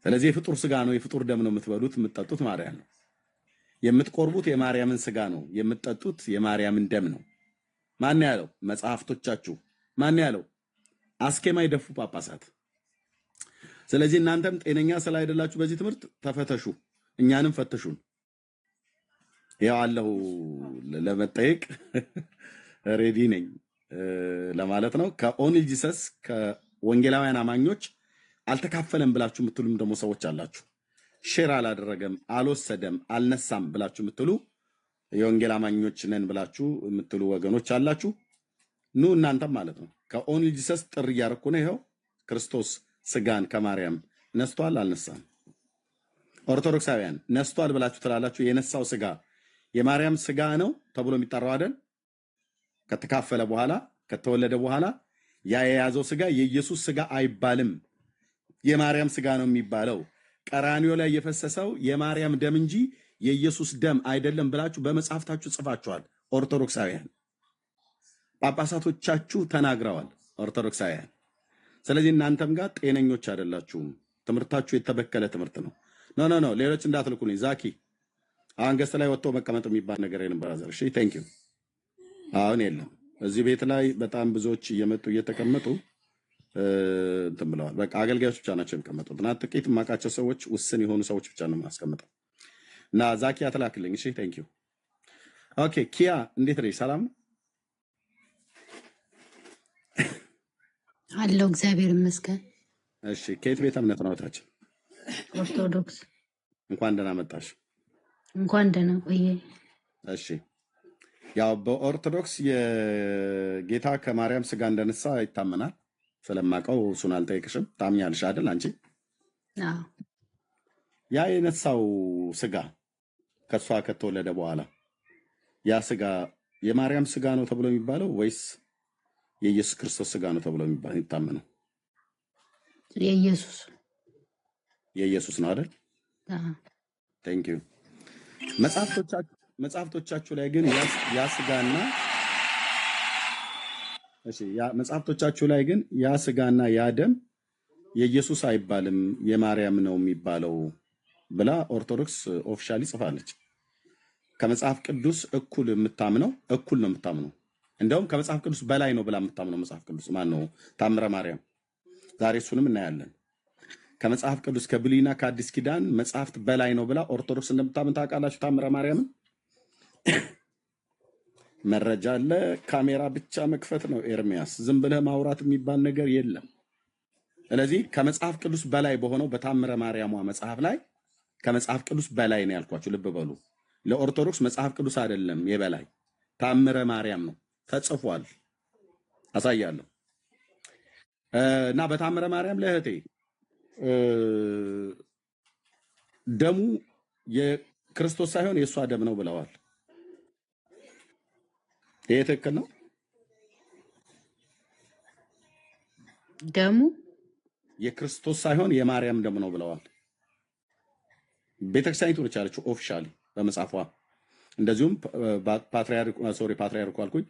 ስለዚህ የፍጡር ስጋ ነው የፍጡር ደም ነው የምትበሉት የምትጠጡት ማርያም ነው። የምትቆርቡት የማርያምን ስጋ ነው የምትጠጡት የማርያምን ደም ነው። ማን ያለው? መጽሐፍቶቻችሁ። ማን ያለው? አስኬማ ይደፉ ጳጳሳት። ስለዚህ እናንተም ጤነኛ ስላይደላችሁ በዚህ ትምህርት ተፈተሹ፣ እኛንም ፈተሹን። ያው አለው ለመጠየቅ ሬዲ ነኝ ለማለት ነው። ከኦንሊ ጂሰስ ከወንጌላውያን አማኞች አልተካፈለም ብላችሁ የምትሉም ደግሞ ሰዎች አላችሁ። ሼር አላደረገም፣ አልወሰደም፣ አልነሳም ብላችሁ የምትሉ የወንጌል አማኞች ነን ብላችሁ የምትሉ ወገኖች አላችሁ። ኑ እናንተም ማለት ነው። ከኦንሊ ጂሰስ ጥሪ እያደረኩ ነው። ይኸው ክርስቶስ ስጋን ከማርያም ነስቷል፣ አልነሳም? ኦርቶዶክሳውያን ነስቷል ብላችሁ ትላላችሁ። የነሳው ስጋ የማርያም ስጋ ነው ተብሎ የሚጠራው አይደል? ከተካፈለ በኋላ ከተወለደ በኋላ ያ የያዘው ስጋ የኢየሱስ ስጋ አይባልም፣ የማርያም ስጋ ነው የሚባለው። ቀራንዮ ላይ የፈሰሰው የማርያም ደም እንጂ የኢየሱስ ደም አይደለም ብላችሁ በመጽሐፍታችሁ ጽፋችኋል። ኦርቶዶክሳውያን ጳጳሳቶቻችሁ ተናግረዋል። ኦርቶዶክሳውያን ስለዚህ እናንተም ጋር ጤነኞች አይደላችሁም። ትምህርታችሁ የተበከለ ትምህርት ነው። ኖ ሌሎች እንዳትልኩልኝ። ዛኪ አሁን ገስት ላይ ወጥቶ መቀመጥ የሚባል ነገር የለም ብራዘር። እሺ ቴንክ ዩ። አሁን የለም እዚህ ቤት ላይ በጣም ብዙዎች እየመጡ እየተቀመጡ እንትን ብለዋል። በቃ አገልጋዮች ብቻ ናቸው የሚቀመጡት እና ጥቂት የማውቃቸው ሰዎች ውስን የሆኑ ሰዎች ብቻ ነው የማስቀምጠው። እና ዛኪ አትላክልኝ። እሺ ቴንክ ዩ። ኦኬ ኪያ እንዴት ነሽ? ሰላም ነው? አለው እግዚአብሔር ይመስገን። እሺ ከየት ቤተ እምነት ነው እህታችን? ኦርቶዶክስ። እንኳን ደህና መጣሽ። እንኳን ደህና ቆየ። እሺ ያው በኦርቶዶክስ የጌታ ከማርያም ስጋ እንደነሳ ይታመናል። ስለማውቀው እሱን አልጠይቅሽም። ታምኛለሽ አይደል አንቺ? አዎ። ያ የነሳው ስጋ ከሷ ከተወለደ በኋላ ያ ስጋ የማርያም ስጋ ነው ተብሎ የሚባለው ወይስ የኢየሱስ ክርስቶስ ስጋ ነው ተብሎ የሚታመነው? የኢየሱስ የኢየሱስ ነው አይደል? አዎ። ቴንክ ዩ። መጽሐፍቶቻችሁ ላይ ግን ያ ስጋና እሺ መጽሐፍቶቻችሁ ላይ ግን ያ ስጋና ያ ደም የኢየሱስ አይባልም የማርያም ነው የሚባለው ብላ ኦርቶዶክስ ኦፊሻሊ ጽፋለች። ከመጽሐፍ ቅዱስ እኩል ነው የምታምነው። እንደውም ከመጽሐፍ ቅዱስ በላይ ነው ብላ የምታምነው መጽሐፍ ቅዱስ ማን ነው? ታምረ ማርያም። ዛሬ እሱንም እናያለን። ከመጽሐፍ ቅዱስ ከብሉይና ከአዲስ ኪዳን መጽሐፍት በላይ ነው ብላ ኦርቶዶክስ እንደምታምን ታውቃላችሁ። ታምረ ማርያምን መረጃ አለ። ካሜራ ብቻ መክፈት ነው ኤርሚያስ። ዝም ብለህ ማውራት የሚባል ነገር የለም። ስለዚህ ከመጽሐፍ ቅዱስ በላይ በሆነው በታምረ ማርያሟ መጽሐፍ ላይ ከመጽሐፍ ቅዱስ በላይ ነው ያልኳችሁ። ልብ በሉ። ለኦርቶዶክስ መጽሐፍ ቅዱስ አይደለም የበላይ ታምረ ማርያም ነው ተጽፏል። አሳያለሁ። እና በታምረ ማርያም ላይ እህቴ ደሙ የክርስቶስ ሳይሆን የእሷ ደም ነው ብለዋል። ይሄ ትክክል ነው? ደሙ የክርስቶስ ሳይሆን የማርያም ደም ነው ብለዋል። ቤተክርስቲያኒቱ ነች ያለችው ኦፊሻሊ በመጽሐፏ። እንደዚሁም ፓትርያርኩ አልኩኝ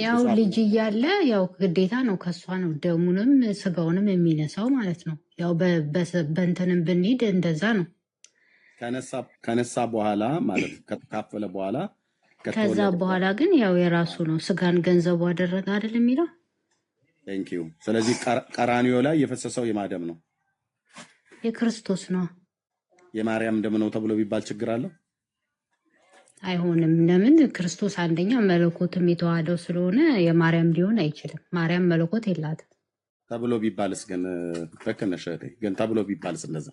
ያው ልጅ እያለ ያው ግዴታ ነው ከሷ ነው ደሙንም ስጋውንም የሚነሳው ማለት ነው። ያው በእንትንም ብንሄድ እንደዛ ነው። ከነሳ በኋላ ማለት ከተካፈለ በኋላ ከዛ በኋላ ግን ያው የራሱ ነው። ስጋን ገንዘቡ አደረገ አይደል የሚለው። ቴንክ ዩ። ስለዚህ ቀራንዮ ላይ የፈሰሰው የማደም ነው? የክርስቶስ ነው። የማርያም ደም ነው ተብሎ ቢባል ችግር አለው? አይሆንም። ለምን? ክርስቶስ አንደኛ መለኮትም የተዋሃደው ስለሆነ የማርያም ሊሆን አይችልም። ማርያም መለኮት የላትም። ተብሎ ቢባልስ ግን ልክ ነሽ እህቴ። ግን ተብሎ ቢባልስ እንደዛ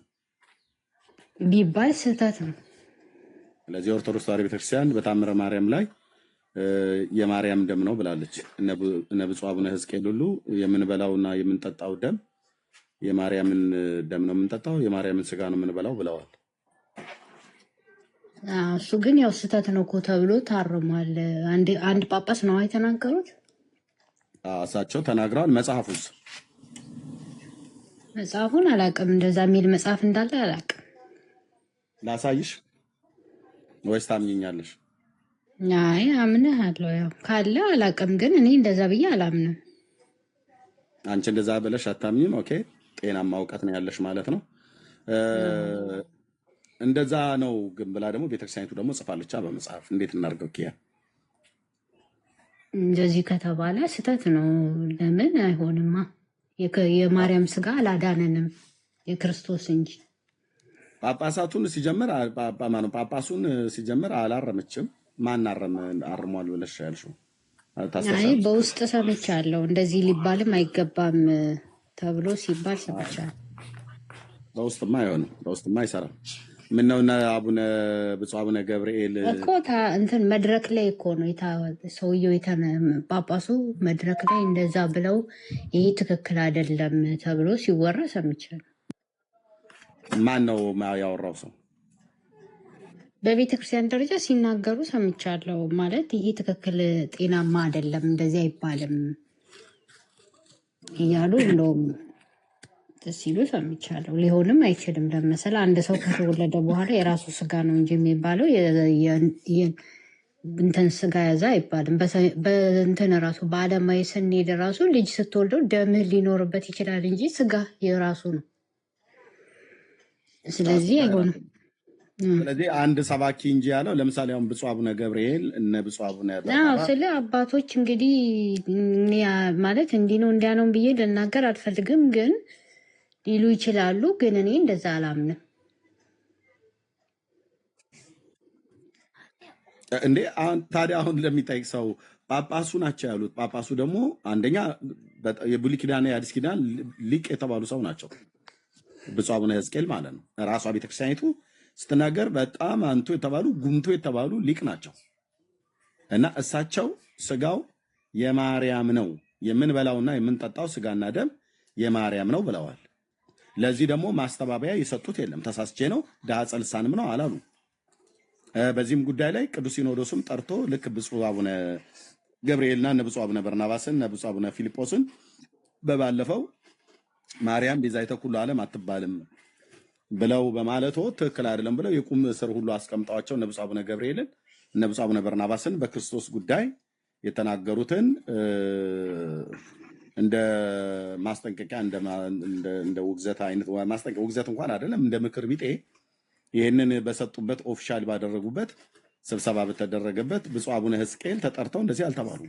ቢባል ስህተት ነው። ስለዚህ ኦርቶዶክስ ተዋሕዶ ቤተክርስቲያን በታምረ ማርያም ላይ የማርያም ደም ነው ብላለች። እነ ብፁዕ አቡነ ሕዝቅኤል ሁሉ የምንበላውና የምንጠጣው ደም የማርያምን ደም ነው የምንጠጣው፣ የማርያምን ስጋ ነው የምንበላው ብለዋል። እሱ ግን ያው ስህተት ነው እኮ ተብሎ ታርሟል። አንድ ጳጳስ ነው የተናገሩት። እሳቸው ተናግረዋል። መጽሐፉን አላውቅም፣ እንደዛ የሚል መጽሐፍ እንዳለ አላውቅም። ላሳይሽ ወይስ ታምኝኛለሽ? አይ አምነህ አለው ያው ካለ አላውቅም፣ ግን እኔ እንደዛ ብዬ አላምንም። አንቺ እንደዛ ብለሽ አታምኝም። ኦኬ፣ ጤናማ እውቀት ነው ያለሽ ማለት ነው። እንደዛ ነው ግን ብላ ደግሞ ቤተክርስቲያኒቱ ደግሞ ጽፋለች በመጽሐፍ። እንዴት እናድርገው ኪያ? እንደዚህ ከተባለ ስህተት ነው። ለምን አይሆንማ? የማርያም ስጋ አላዳነንም የክርስቶስ እንጂ። ጳጳሱን ሲጀምር አላረመችም። ማን አርሟል ብለሽ ያልሽው? አይ በውስጥ ሰምቻለሁ። እንደዚህ ሊባልም አይገባም ተብሎ ሲባል ሰምቻለሁ። በውስጥማ አይሆንም፣ በውስጥማ አይሰራም። ምነውና አቡነ ብፁዕ አቡነ ገብርኤል እኮ እንትን መድረክ ላይ እኮ ነው ሰውየው ጳጳሱ መድረክ ላይ እንደዛ ብለው ይህ ትክክል አይደለም ተብሎ ሲወራ ሰምቻለሁ። ማን ነው ያወራው ሰው? በቤተ ክርስቲያን ደረጃ ሲናገሩ ሰምቻለሁ። ማለት ይህ ትክክል ጤናማ አይደለም፣ እንደዚህ አይባልም እያሉ እንደውም ሲሉ ሰምቻለሁ። ሊሆንም አይችልም። ለምሳሌ አንድ ሰው ከተወለደ በኋላ የራሱ ስጋ ነው እንጂ የሚባለው እንትን ስጋ ያዘ አይባልም። በእንትን ራሱ በአለማዊ ስንሄድ ራሱ ልጅ ስትወልደው ደምህ ሊኖርበት ይችላል እንጂ ስጋ የራሱ ነው። ስለዚህ አይሆንም። ስለዚህ አንድ ሰባኪ እንጂ ያለው ለምሳሌ አሁን ብፁዕ አቡነ ገብርኤል እነ ብፁዕ አቡነ ስለ አባቶች እንግዲህ ማለት እንዲህ ነው እንዲያ ነው ብዬ ልናገር አልፈልግም፣ ግን ሊሉ ይችላሉ። ግን እኔ እንደዛ አላምንም። እንዴ ታዲያ አሁን ለሚጠይቅ ሰው ጳጳሱ ናቸው ያሉት። ጳጳሱ ደግሞ አንደኛ የብሉይ ኪዳን የአዲስ ኪዳን ሊቅ የተባሉ ሰው ናቸው። ብፁዕ አቡነ ሕዝቅኤል ማለት ነው። ራሷ ቤተክርስቲያኒቱ ስትናገር በጣም አንቱ የተባሉ ጉምቶ የተባሉ ሊቅ ናቸው። እና እሳቸው ስጋው የማርያም ነው፣ የምንበላውና የምንጠጣው ስጋና ደም የማርያም ነው ብለዋል። ለዚህ ደግሞ ማስተባበያ የሰጡት የለም። ተሳስቼ ነው ዳጸ ልሳንም ነው አላሉ። በዚህም ጉዳይ ላይ ቅዱስ ሲኖዶስም ጠርቶ ልክ ብፁዕ አቡነ ገብርኤልና እነ ብፁዕ አቡነ በርናባስን እነ ብፁዕ አቡነ ፊልጶስን በባለፈው ማርያም ቤዛዊተ ኩሉ ዓለም አትባልም ብለው በማለቶ ትክክል አይደለም ብለው የቁም እስር ሁሉ አስቀምጠዋቸው እነ ብፁዕ አቡነ ገብርኤልን እነ ብፁዕ አቡነ በርናባስን በክርስቶስ ጉዳይ የተናገሩትን እንደ ማስጠንቀቂያ እንደ ውግዘት አይነት ማስጠንቀቂያ ውግዘት እንኳን አይደለም እንደ ምክር ቢጤ ይህንን በሰጡበት ኦፊሻል ባደረጉበት ስብሰባ በተደረገበት ብፁዕ አቡነ ሕዝቅኤል ተጠርተው እንደዚህ አልተባሉ።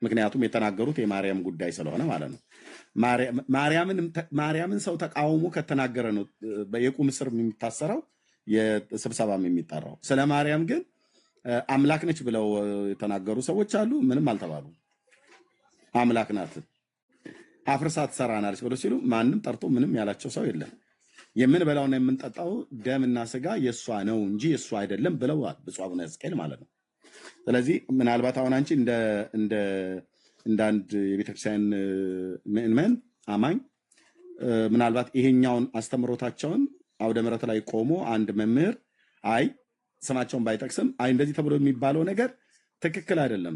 ምክንያቱም የተናገሩት የማርያም ጉዳይ ስለሆነ ማለት ነው። ማርያምን ሰው ተቃውሞ ከተናገረ ነው የቁም እስር የሚታሰረው የስብሰባም የሚጠራው። ስለ ማርያም ግን አምላክ ነች ብለው የተናገሩ ሰዎች አሉ። ምንም አልተባሉ። አምላክ ናት አፍርሳ ትሰራናለች ብለው ሲሉ ማንም ጠርቶ ምንም ያላቸው ሰው የለም። የምንበላውና የምንጠጣው ደምና ስጋ የእሷ ነው እንጂ የእሷ አይደለም ብለዋል ብፁዕ አቡነ ሕዝቅኤል ማለት ነው። ስለዚህ ምናልባት አሁን አንቺ እንደ አንድ የቤተክርስቲያን ምእመን አማኝ ምናልባት ይሄኛውን አስተምሮታቸውን አውደ ምሕረት ላይ ቆሞ አንድ መምህር አይ ስማቸውን ባይጠቅስም አይ እንደዚህ ተብሎ የሚባለው ነገር ትክክል አይደለም፣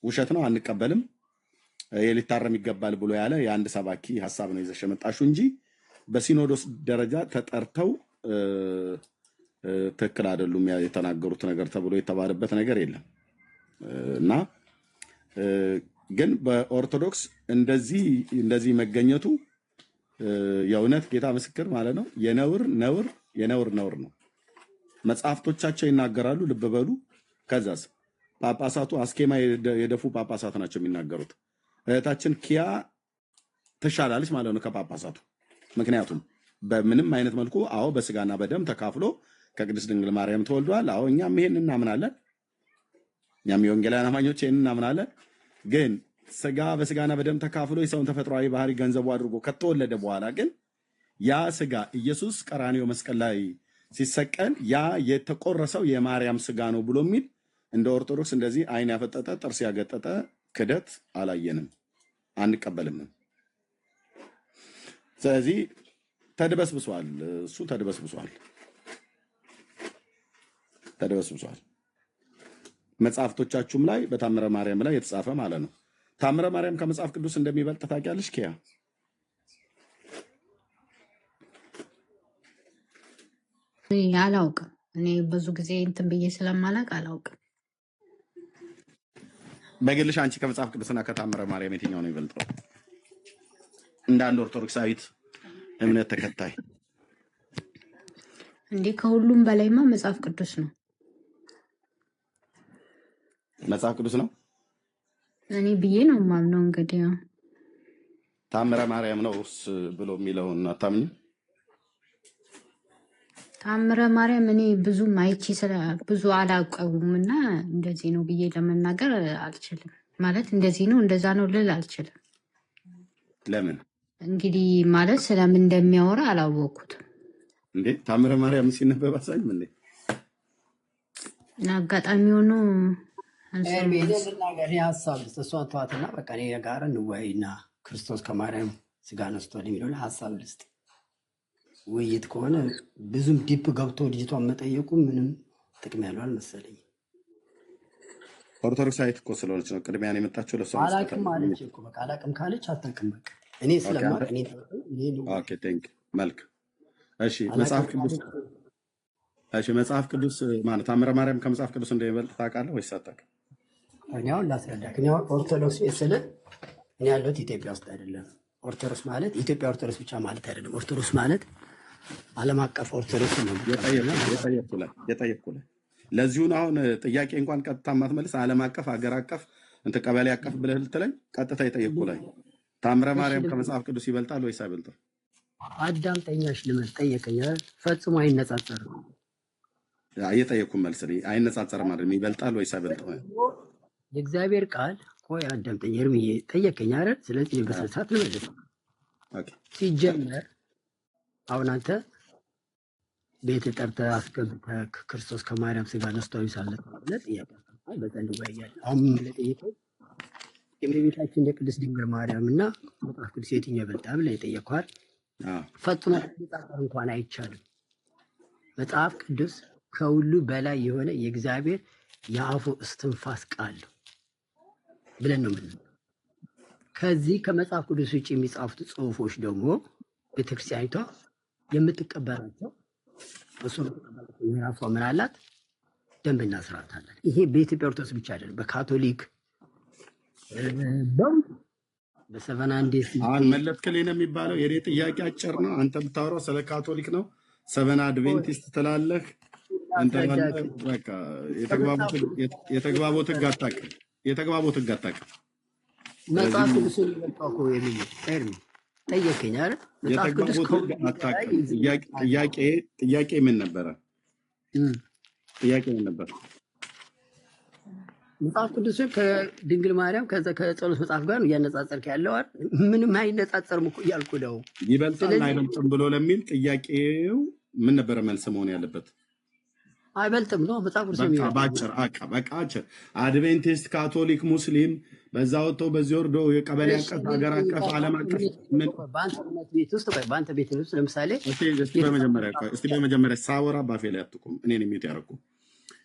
ውሸት ነው፣ አንቀበልም፣ ሊታረም ይገባል ብሎ ያለ የአንድ ሰባኪ ሀሳብ ነው ይዘሽ የመጣሽው እንጂ በሲኖዶስ ደረጃ ተጠርተው ትክክል አይደሉም የተናገሩት ነገር ተብሎ የተባለበት ነገር የለም። እና ግን በኦርቶዶክስ እንደዚህ መገኘቱ የእውነት ጌታ ምስክር ማለት ነው የነውር ነው። መጽሐፍቶቻቸው ይናገራሉ። ልብ በሉ። ከዛስ ጳጳሳቱ አስኬማ የደፉ ጳጳሳት ናቸው የሚናገሩት። እህታችን ኪያ ትሻላለች ማለት ነው ከጳጳሳቱ። ምክንያቱም በምንም አይነት መልኩ አዎ በስጋና በደም ተካፍሎ ከቅድስት ድንግል ማርያም ተወልዷል። አዎ እኛም ይሄን እናምናለን። እኛም የወንጌላውያን አማኞች ይሄን እናምናለን። ግን ስጋ በስጋና በደም ተካፍሎ የሰውን ተፈጥሯዊ ባህሪ ገንዘቡ አድርጎ ከተወለደ በኋላ ግን ያ ስጋ ኢየሱስ ቀራንዮ መስቀል ላይ ሲሰቀል ያ የተቆረሰው የማርያም ስጋ ነው ብሎ የሚል እንደ ኦርቶዶክስ እንደዚህ አይን ያፈጠጠ ጥርስ ያገጠጠ ክደት አላየንም፣ አንቀበልም። ስለዚህ ተድበስብሷል። እሱ ተድበስብሷል። መጽሐፍቶቻችሁም ላይ በታምረ ማርያም ላይ የተጻፈ ማለት ነው። ታምረ ማርያም ከመጽሐፍ ቅዱስ እንደሚበልጥ ታውቂያለሽ ኪያ? አላውቅም። እኔ ብዙ ጊዜ እንትን ብዬ ስለማላውቅ አላውቅም። በግልሽ አንቺ ከመጽሐፍ ቅዱስና ከታምረ ማርያም የትኛው ነው ይበልጠው? እንደ አንድ ኦርቶዶክሳዊት እምነት ተከታይ እንዴ ከሁሉም በላይማ መጽሐፍ ቅዱስ ነው። መጽሐፍ ቅዱስ ነው እኔ ብዬ ነው የማምነው። እንግዲህ ታምረ ማርያም ነው ብሎ የሚለውን አታምኝም? ታምረ ማርያም እኔ ብዙ ማይቼ ብዙ አላውቀውም እና እንደዚህ ነው ብዬ ለመናገር አልችልም። ማለት እንደዚህ ነው እንደዛ ነው ልል አልችልም። ለምን? እንግዲህ ማለት ስለምን እንደሚያወራ አላወቅኩትም። እንዴ ታምረ ማርያም ሲነበብ አሳይም እንዴ? አጋጣሚ ሆኖ ኤርሚ እኔ አልሰማሁም። ልናገር ሀሳብ እሷን ተዋትና በቃ እኔ ጋር እንወያይና ክርስቶስ ከማርያም ስጋ ነስቷል የሚለውን ሀሳብ ልስጥ። ውይይት ከሆነ ብዙም ዲፕ ገብቶ ልጅቷን መጠየቁ ምንም ጥቅም ያለው አልመሰለኝም። ኦርቶዶክሳዊት እኮ ስለሆነች ነው ቅድሚያን የመጣችው ለሷ መስጠት አላቅም አለች እኮ በቃ አላቅም ካለች አታውቅም። በቃ እኔ ኦኬ ስለማቅ አንተ እኔ ተወው፣ እኔ ልወያይ። ኦኬ ቴንክ መልክ እሺ መጽሐፍ አላቅም ቅዱስ ካለች እሺ መጽሐፍ ቅዱስ ማለት ታምረ ማርያም ከመጽሐፍ ቅዱስ እንደሚበልጥ ታውቃለህ ወይስ አታውቅም? እኔ አሁን ላስረዳክ። እኔ አሁን ኦርቶዶክስ ስለ እኔ ያለሁት ኢትዮጵያ ውስጥ አይደለም። ኦርቶዶክስ ማለት ኢትዮጵያ ኦርቶዶክስ ብቻ ማለት አይደለም። ኦርቶዶክስ ማለት ዓለም አቀፍ ኦርቶዶክስ ነው የምቀበልና የጠየቅኩህ ለዚሁን አሁን ጥያቄ እንኳን ቀጥታ ማትመልስ ዓለም አቀፍ አገር አቀፍ እንትን ቀበሌ አቀፍ ብለህ ልትለኝ ቀጥታ የጠየቅኩህ ላይ ታምረ እሺ ማርያም ልበል። ከመጽሐፍ ቅዱስ ይበልጣል ወይስ አይበልጥም? አዳምጠኛሽ ልመል ጠየቀኝ አይደል? ፈጽሞ አይነጻጸርም። እየጠየቅኩህ መልስ አይነጻጸርም አይደል? ይበልጣል ወይስ አይበልጥም? ፈጽሞ የእግዚአብሔር ቃል ቆይ አዳምጠኝ እርምዬ ጠየቀኝ አይደል? ስለዚህ እኔ በስነ ስርዓት ልመልስ። ኦኬ ሲጀመር አሁን አንተ ቤት ጠርተህ አስገብተህ ክርስቶስ ከማርያም ስጋ ነስቷል ሳለ ብለህ ጥያቄ አቅርበሃል። በዛ እንወያያለን። አሁን ምን ብለህ ጠየቀኝ? የእመቤታችን የቅድስት ድንግል ማርያም እና መጽሐፍ ቅዱስ የትኛው ይበልጣል ብለህ የጠየቅኋል። አዎ ፈጽሞ መነጻጸር እንኳን አይቻልም። መጽሐፍ ቅዱስ ከሁሉ በላይ የሆነ የእግዚአብሔር የአፉ እስትንፋስ ቃል ነው ብለን ነው የምንለው። ከዚህ ከመጽሐፍ ቅዱስ ውጭ የሚጻፉት ጽሁፎች ደግሞ ቤተክርስቲያኒቷ የምትቀበላቸው እሱ የምትቀበላቸው የራሷ ምን አላት? ደንብና ስርዓት አላት። ይሄ በኢትዮጵያ ኦርቶዶክስ ብቻ አይደለም፣ በካቶሊክ በሙሉ በሰቨን አንዴስ አሁን መለስክልኝ ነው የሚባለው። የኔ ጥያቄ አጭር ነው። አንተ ብታወራው ስለ ካቶሊክ ነው። ሰቨን አድቬንቲስት ትላለህ እንትን አለ። ላስረዳክ በቃ ከመጽሐፍ የተግባቦት ህግ አታውቅም። የተግባቦት ህግ አታውቅም። መጽሐፍ ስለዚህ ቅዱስ የሚመጣው እኮ የሚል ኤርሚ ጠየቀኝ አይደል? መጽሐፍ ቅዱስ የተግባቦት ህግ ከሁሉ በላይ አታውቅም። የእግዚአብሔር ጥያቄ ምን ነበረ? እም፣ ጥያቄ ምን ነበር? መጽሐፍ ቅዱስን ከድንግል ማርያም ከዛ ከጸሎት መጽሐፍ ጋር ነው እያነጻጸርክ ያለው አይደል? ምንም አይነጻጸርም እኮ እያልኩ ነው። ይበልጣል ስለዚህ አይበልጥም ብሎ ለሚል ጥያቄው ምን ነበረ መልስ መሆን ያለበት? አይበልጥም ነው መጽሐፍ ቅዱስ በቃ የሚበልጠው። ባጭር በቃ አጭር አድቬንቲስት፣ ካቶሊክ፣ ሙስሊም በዛ ወጥቶ በዚህ ወርዶ የቀበሌ እሺ አቀፍ ምን ሀገር አቀፍ ይባላል? ዓለም አቀፍ ምን በአንተ እምነት ቤት ውስጥ ቆይ፣ በአንተ ቤት ውስጥ ለምሳሌ እስቲ በመጀመሪያ ሳወራ ባፌ ላይ አትቁም። እኔን የሚት ያደረኩ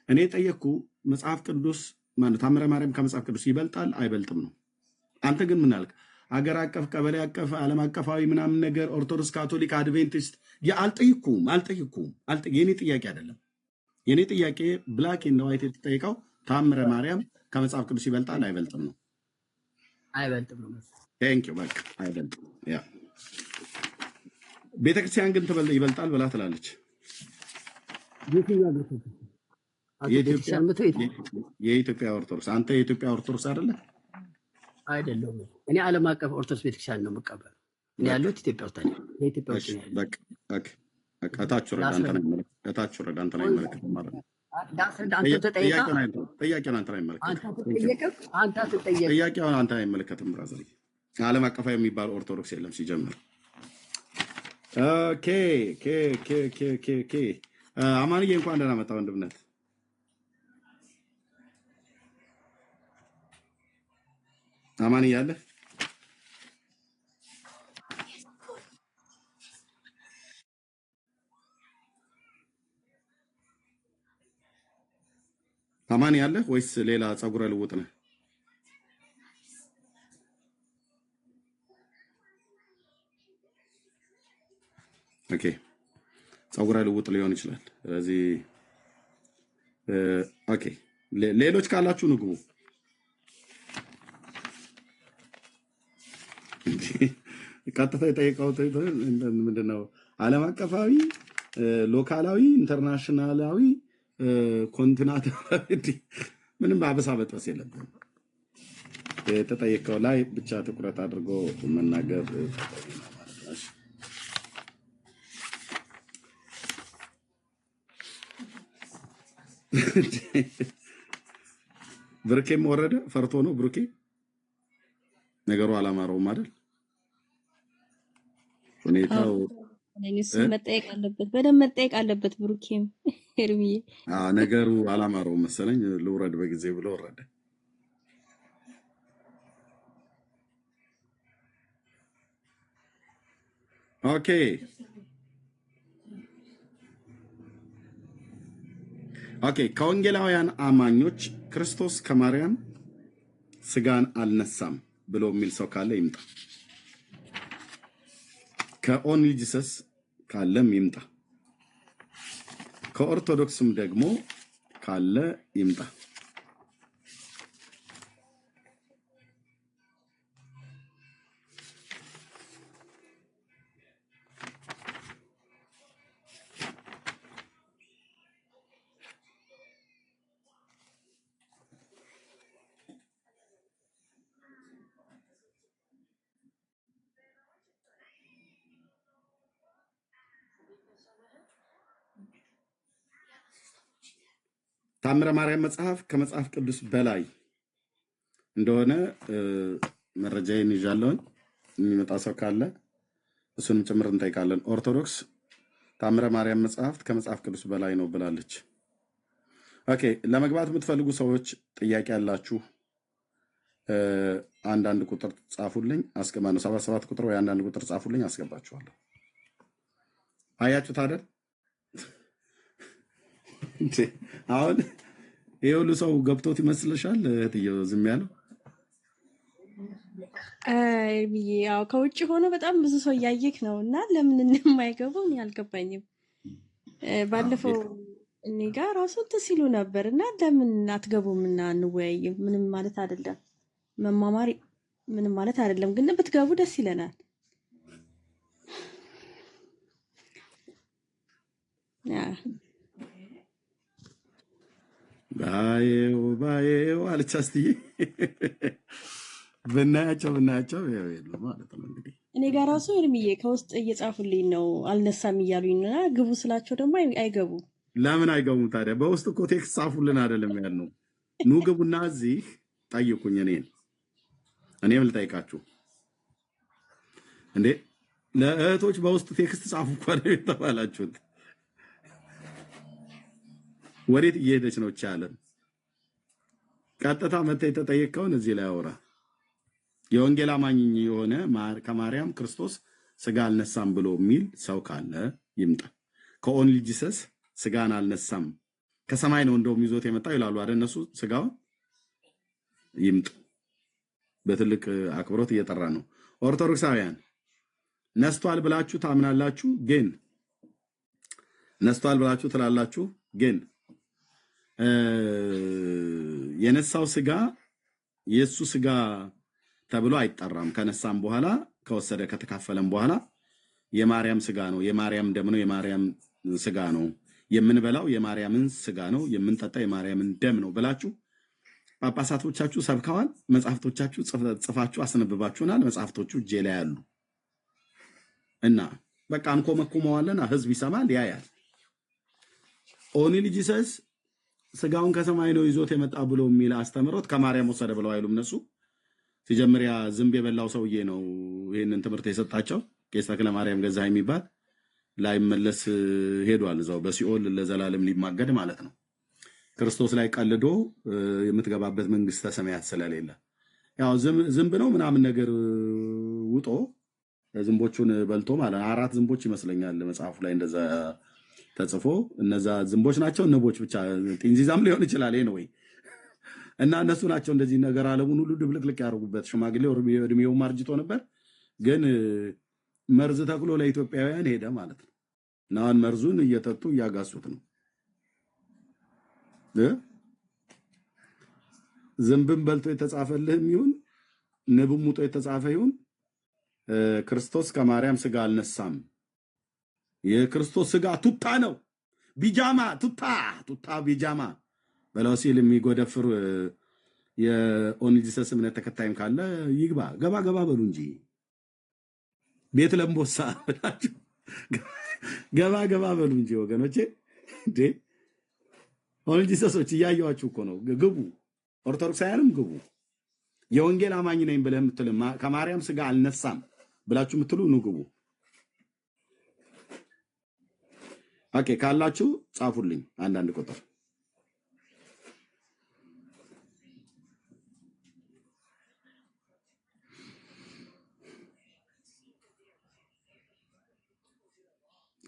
እኔ ጠየቅኩ። መጽሐፍ ቅዱስ ማለት ታምረ ማርያም ከመጽሐፍ ቅዱስ ይበልጣል አይበልጥም ነው። አንተ ግን ምን አልክ? ሀገር አቀፍ፣ ቀበሌ አቀፍ፣ ዓለም አቀፋዊ ምናምን ነገር ኦርቶዶክስ፣ ካቶሊክ፣ አድቬንቲስት አልጠይኩም። የኔ ጥያቄ አይደለም። የኔ ጥያቄ ብላክ ኤንድ ዋይት የተጠየቀው ታምረ ማርያም ከመጽሐፍ ቅዱስ ይበልጣል አይበልጥም ነው። አይበልጥም ነው። ቴንክ ዩ በቃ አይበልጥም። ያ ቤተክርስቲያን ግን ይበልጣል ብላ ትላለች። የትኛው ቤተክርስቲያን? አንተ ቤተክርስቲያን ምቶ የኢትዮጵያ ኦርቶዶክስ። አንተ የኢትዮጵያ ኦርቶዶክስ አይደለ? አይደለሁም። እኔ ዓለም አቀፍ ኦርቶዶክስ ቤተክርስቲያን ነው የምቀበለው። እኔ ያለሁት ኢትዮጵያ ውስጥ አይደለም። የኢትዮጵያ ውስጥ ነው ያለሁት። በቃ እታች ወረዳ አንተን አይመለከትም ማለት ነው። ላስረዳ። አንተ ተጠየቀ፣ ጥያቄውን አንተን አይመለከትም። አንተ ትጠየቅ። ጥያቄውን አንተን አይመለከትም። ብራዘር ዓለም አቀፋዊ የሚባል ኦርቶዶክስ የለም ሲጀምር። ኦኬ አማንዬ እንኳን ደህና መጣ ወንድምነት። አማንዬ አለ አማን ያለ ወይስ ሌላ ጸጉረ ልውጥ ነህ? ኦኬ ጸጉረ ልውጥ ሊሆን ይችላል። ስለዚህ ኦኬ ሌሎች ካላችሁ ንግቡ። ቀጥታ የጠየቀው ምንድነው? ዓለም አቀፋዊ፣ ሎካላዊ፣ ኢንተርናሽናላዊ፣ ኮንቲናንታዊ ምንም አበሳ በጥበስ የለብንም። የተጠየቀው ላይ ብቻ ትኩረት አድርጎ መናገር። ብሩኬም ወረደ ፈርቶ ነው። ብሩኬ ነገሩ አላማረውም አይደል? ሁኔታው እሱም መጠየቅ አለበት፣ በደንብ መጠየቅ አለበት። ብሩኬም ኤርሚዬ ነገሩ አላማረው መሰለኝ ልውረድ በጊዜ ብሎ ወረደ። ኦኬ ከወንጌላውያን አማኞች ክርስቶስ ከማርያም ስጋን አልነሳም ብሎ የሚል ሰው ካለ ይምጣ። ከኦንሊ ጂሰስ ካለም ይምጣ። ከኦርቶዶክስም ደግሞ ካለ ይምጣ። ታምረ ማርያም መጽሐፍ ከመጽሐፍ ቅዱስ በላይ እንደሆነ መረጃዬን ይዣለሁኝ። የሚመጣ ሰው ካለ እሱንም ጭምር እንጠይቃለን። ኦርቶዶክስ ታምረ ማርያም መጽሐፍ ከመጽሐፍ ቅዱስ በላይ ነው ብላለች። ኦኬ ለመግባት የምትፈልጉ ሰዎች ጥያቄ ያላችሁ አንዳንድ ቁጥር ጻፉልኝ። አስገባለሁ 77 ቁጥር ወይ አንዳንድ ቁጥር ጻፉልኝ፣ አስገባችኋለሁ። አያችሁት አይደል? አሁን ይሄ ሁሉ ሰው ገብቶት ይመስልሻል? እህትዬው ዝም ያለው ኤርሚዬ ያው ከውጭ ሆኖ በጣም ብዙ ሰው እያየክ ነው እና ለምን እንደማይገባው እኔ አልገባኝም። ባለፈው እኔ ጋር ራሱ እንትን ሲሉ ነበር እና ለምን አትገቡም እና እንወያይም? ምንም ማለት አይደለም፣ መማማር ምንም ማለት አይደለም፣ ግን ብትገቡ ደስ ይለናል። ባየው አለች አስትዬ። ብናያቸው ያው የሉ ማለት ነው። እንግዲህ እኔ ጋር ራሱ ኤርሚዬ ከውስጥ እየጻፉልኝ ነው አልነሳም እያሉኝ ነው። ግቡ ስላቸው ደግሞ አይገቡም። ለምን አይገቡም ታዲያ? በውስጥ እኮ ቴክስት ጻፉልን አይደለም ያልነው? ኑ ግቡና እዚህ ጠይቁኝ። እኔም ልጠይቃችሁ እንዴ? ለእህቶች በውስጥ ቴክስት ጻፉ እኮ ነው የተባላችሁት። ወዴት እየሄደች ነው ቻለን? ቀጥታ መጥተህ የተጠየቀውን እዚህ ላይ አውራ። የወንጌል አማኝ የሆነ ከማርያም ክርስቶስ ስጋ አልነሳም ብሎ የሚል ሰው ካለ ይምጣ። ከኦንሊ ጂሰስ ስጋን አልነሳም ከሰማይ ነው እንደውም ይዞት የመጣው ይላሉ አይደል? እነሱ ስጋውን ይምጡ። በትልቅ አክብሮት እየጠራ ነው። ኦርቶዶክሳውያን ነስቷል ብላችሁ ታምናላችሁ፣ ግን ነስቷል ብላችሁ ትላላችሁ፣ ግን የነሳው ስጋ የሱ ስጋ ተብሎ አይጠራም። ከነሳም በኋላ ከወሰደ ከተካፈለም በኋላ የማርያም ስጋ ነው፣ የማርያም ደም ነው፣ የማርያም ስጋ ነው፣ የምንበላው የማርያምን ስጋ ነው፣ የምንጠጣው የማርያምን ደም ነው ብላችሁ ጳጳሳቶቻችሁ ሰብከዋል። መጽሐፍቶቻችሁ ጽፋችሁ አስነብባችሁናል። መጽሐፍቶቹ እጄ ላይ ያሉ እና በቃ እንኮመኩመዋለን። ህዝብ ይሰማል፣ ያያል። ኦንሊ ጂሰስ ስጋውን ከሰማይ ነው ይዞት የመጣ ብሎ የሚል አስተምሮት ከማርያም ወሰደ ብለው አይሉም እነሱ። ሲጀምሪያ ዝንብ የበላው ሰውዬ ነው ይሄንን ትምህርት የሰጣቸው። ቄስ ተክለ ማርያም ገዛ የሚባል ላይመለስ ሄዷል። እዛው በሲኦል ለዘላለም ሊማገድ ማለት ነው። ክርስቶስ ላይ ቀልዶ የምትገባበት መንግስተ ሰማያት ስለሌለ ያው ዝንብ ነው ምናምን ነገር ውጦ ዝንቦቹን በልቶ ማለት 4 ዝንቦች ይመስለኛል መጽሐፉ ላይ እንደዛ ተጽፎ፣ እነዛ ዝንቦች ናቸው ንቦች ብቻ ጢንዚዛም ሊሆን ይችላል ነው ወይ እና እነሱ ናቸው እንደዚህ ነገር ዓለሙን ሁሉ ድብልቅልቅ ያደርጉበት። ሽማግሌው እድሜውም አርጅቶ ነበር፣ ግን መርዝ ተክሎ ለኢትዮጵያውያን ሄደ ማለት ነው። እና አሁን መርዙን እየጠጡ እያጋሱት ነው። ዝንብም በልቶ የተጻፈልህም ይሁን ንብም ሙጦ የተጻፈ ይሁን ክርስቶስ ከማርያም ስጋ አልነሳም። የክርስቶስ ስጋ ቱታ ነው፣ ቢጃማ ቱታ ቢጃማ በለው ሲል የሚጎደፍር የኦንሊ ጂሰስ እምነት ተከታይም ካለ ይግባ። ገባ በሉ እንጂ ቤት ለምቦሳ ብላችሁ ገባ በሉ እንጂ ወገኖቼ። እንዴ ኦንሊ ጂሰሶች እያየዋችሁ እኮ ነው። ግቡ፣ ኦርቶዶክሳውያንም ግቡ። የወንጌል አማኝ ነኝ ብለህ የምትል ከማርያም ስጋ አልነሳም ብላችሁ የምትሉ ኑ ግቡ። ኦኬ ካላችሁ ጻፉልኝ አንዳንድ ቁጥር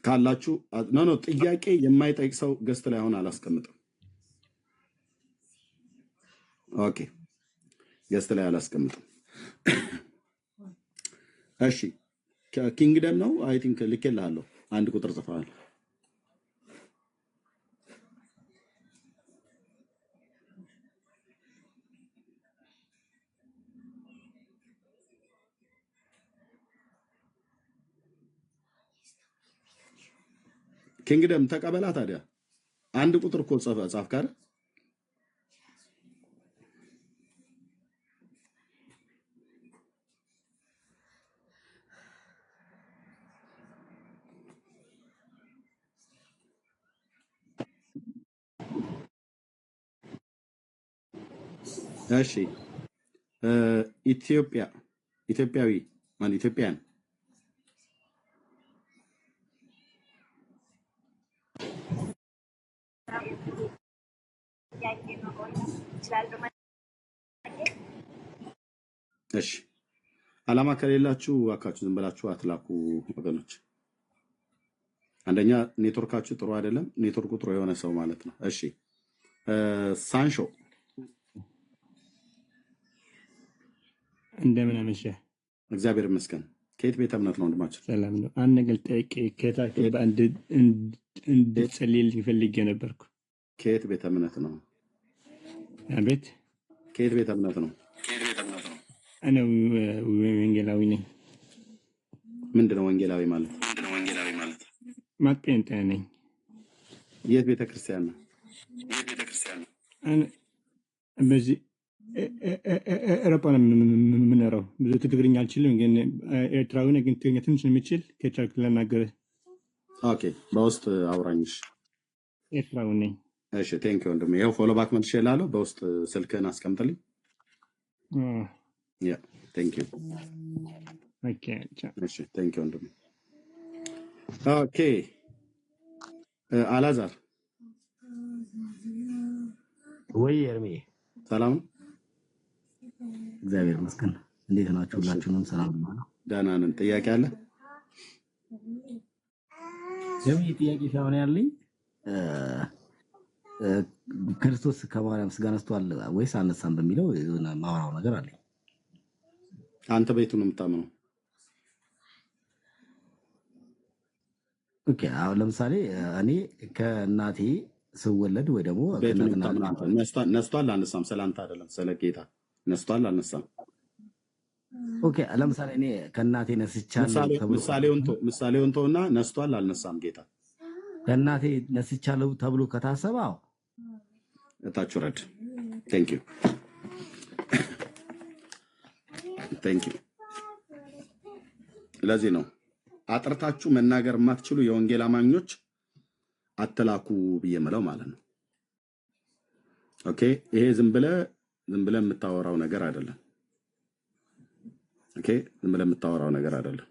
ካላችሁ ኖ ጥያቄ የማይጠይቅ ሰው ገስት ላይ አሁን አላስቀምጥም። ኦኬ ገስት ላይ አላስቀምጥም። እሺ ኪንግደም ነው አይ ቲንክ ልኬልሃለሁ። አንድ ቁጥር ጽፈሃል። ኪንግደም ተቀበላ። ታዲያ አንድ ቁጥር እኮ ጻፍ ካለ እሺ ኢትዮጵያዊ ማን ኢትዮጵያን እሺ አላማ ከሌላችሁ አካችሁ ዝም ብላችሁ አትላኩ ወገኖች። አንደኛ ኔትወርካችሁ ጥሩ አይደለም። ኔትወርኩ ጥሩ የሆነ ሰው ማለት ነው። እሺ ሳንሾ እንደምን አመሸህ? እግዚአብሔር ይመስገን። ከየት ቤተ እምነት ነው ወንድማችን? ሰላም ነው። አንድ ነገር ጠይቄ በአንድ እንድትጸልይልኝ ፈልጌ ነበርኩ። ከየት ቤተ እምነት ነው? አቤት። ከየት ቤተ እምነት ነው? እኔ ወንጌላዊ ነኝ። ምንድነው ወንጌላዊ ማለት? ማጴንጤ ነኝ። የት ቤተ ክርስቲያን ነው? በዚህ ኤሮፓ ነው የምኖረው። ብዙ ትግርኛ አልችልም፣ ግን ኤርትራዊ ነኝ። ግን ትግርኛ ትንሽ ነው የምችል። ከቻልክ ልናገርህ። ኦኬ በውስጥ አውራኝሽ። ኤርትራዊ ነኝ። እሺ ቴንክ ዩ ወንድሜ። ይኸው ፎሎ ባክ መልሼ እልሃለሁ። በውስጥ ስልክህን አስቀምጥልኝ። ያ ቴንክ ዩ። ኦኬ እሺ ቴንክ ዩ ወንድሜ። ኦኬ አላዛር ወይ ኤርሚ ሰላም ነው? እግዚአብሔር ይመስገን። እንዴት ናችሁ? ሁላችሁንም ሰላም ነው? ደህና ነን። ጥያቄ አለ? ጥያቄ ሳይሆን ያለኝ ክርስቶስ ከማርያም ስጋ ነስቷል ወይስ አነሳም በሚለው የሆነ ማወራው ነገር አለኝ። አንተ ቤቱን የምታምነው? ኦኬ አሁን ለምሳሌ እኔ ከእናቴ ስወለድ ወይ ደግሞ ነስቷል አልነሳም፣ ስለአንተ አይደለም ስለ ጌታ ነስቷል አልነሳም። ኦኬ ለምሳሌ እኔ ከእናቴ ነስቻለሁ ምሳሌውን ተውና ነስቷል አልነሳም ጌታ ከእናቴ ነስቻለሁ ተብሎ ከታሰበ አዎ እታች ወረድ። ቴንክ ዩ ቴንክ ዩ። ለዚህ ነው አጥርታችሁ መናገር የማትችሉ የወንጌል አማኞች አትላኩ ብዬ የምለው ማለት ነው። ኦኬ ይሄ ዝም ብለህ የምታወራው ነገር አይደለም። ኦኬ ዝም ብለህ የምታወራው ነገር አይደለም።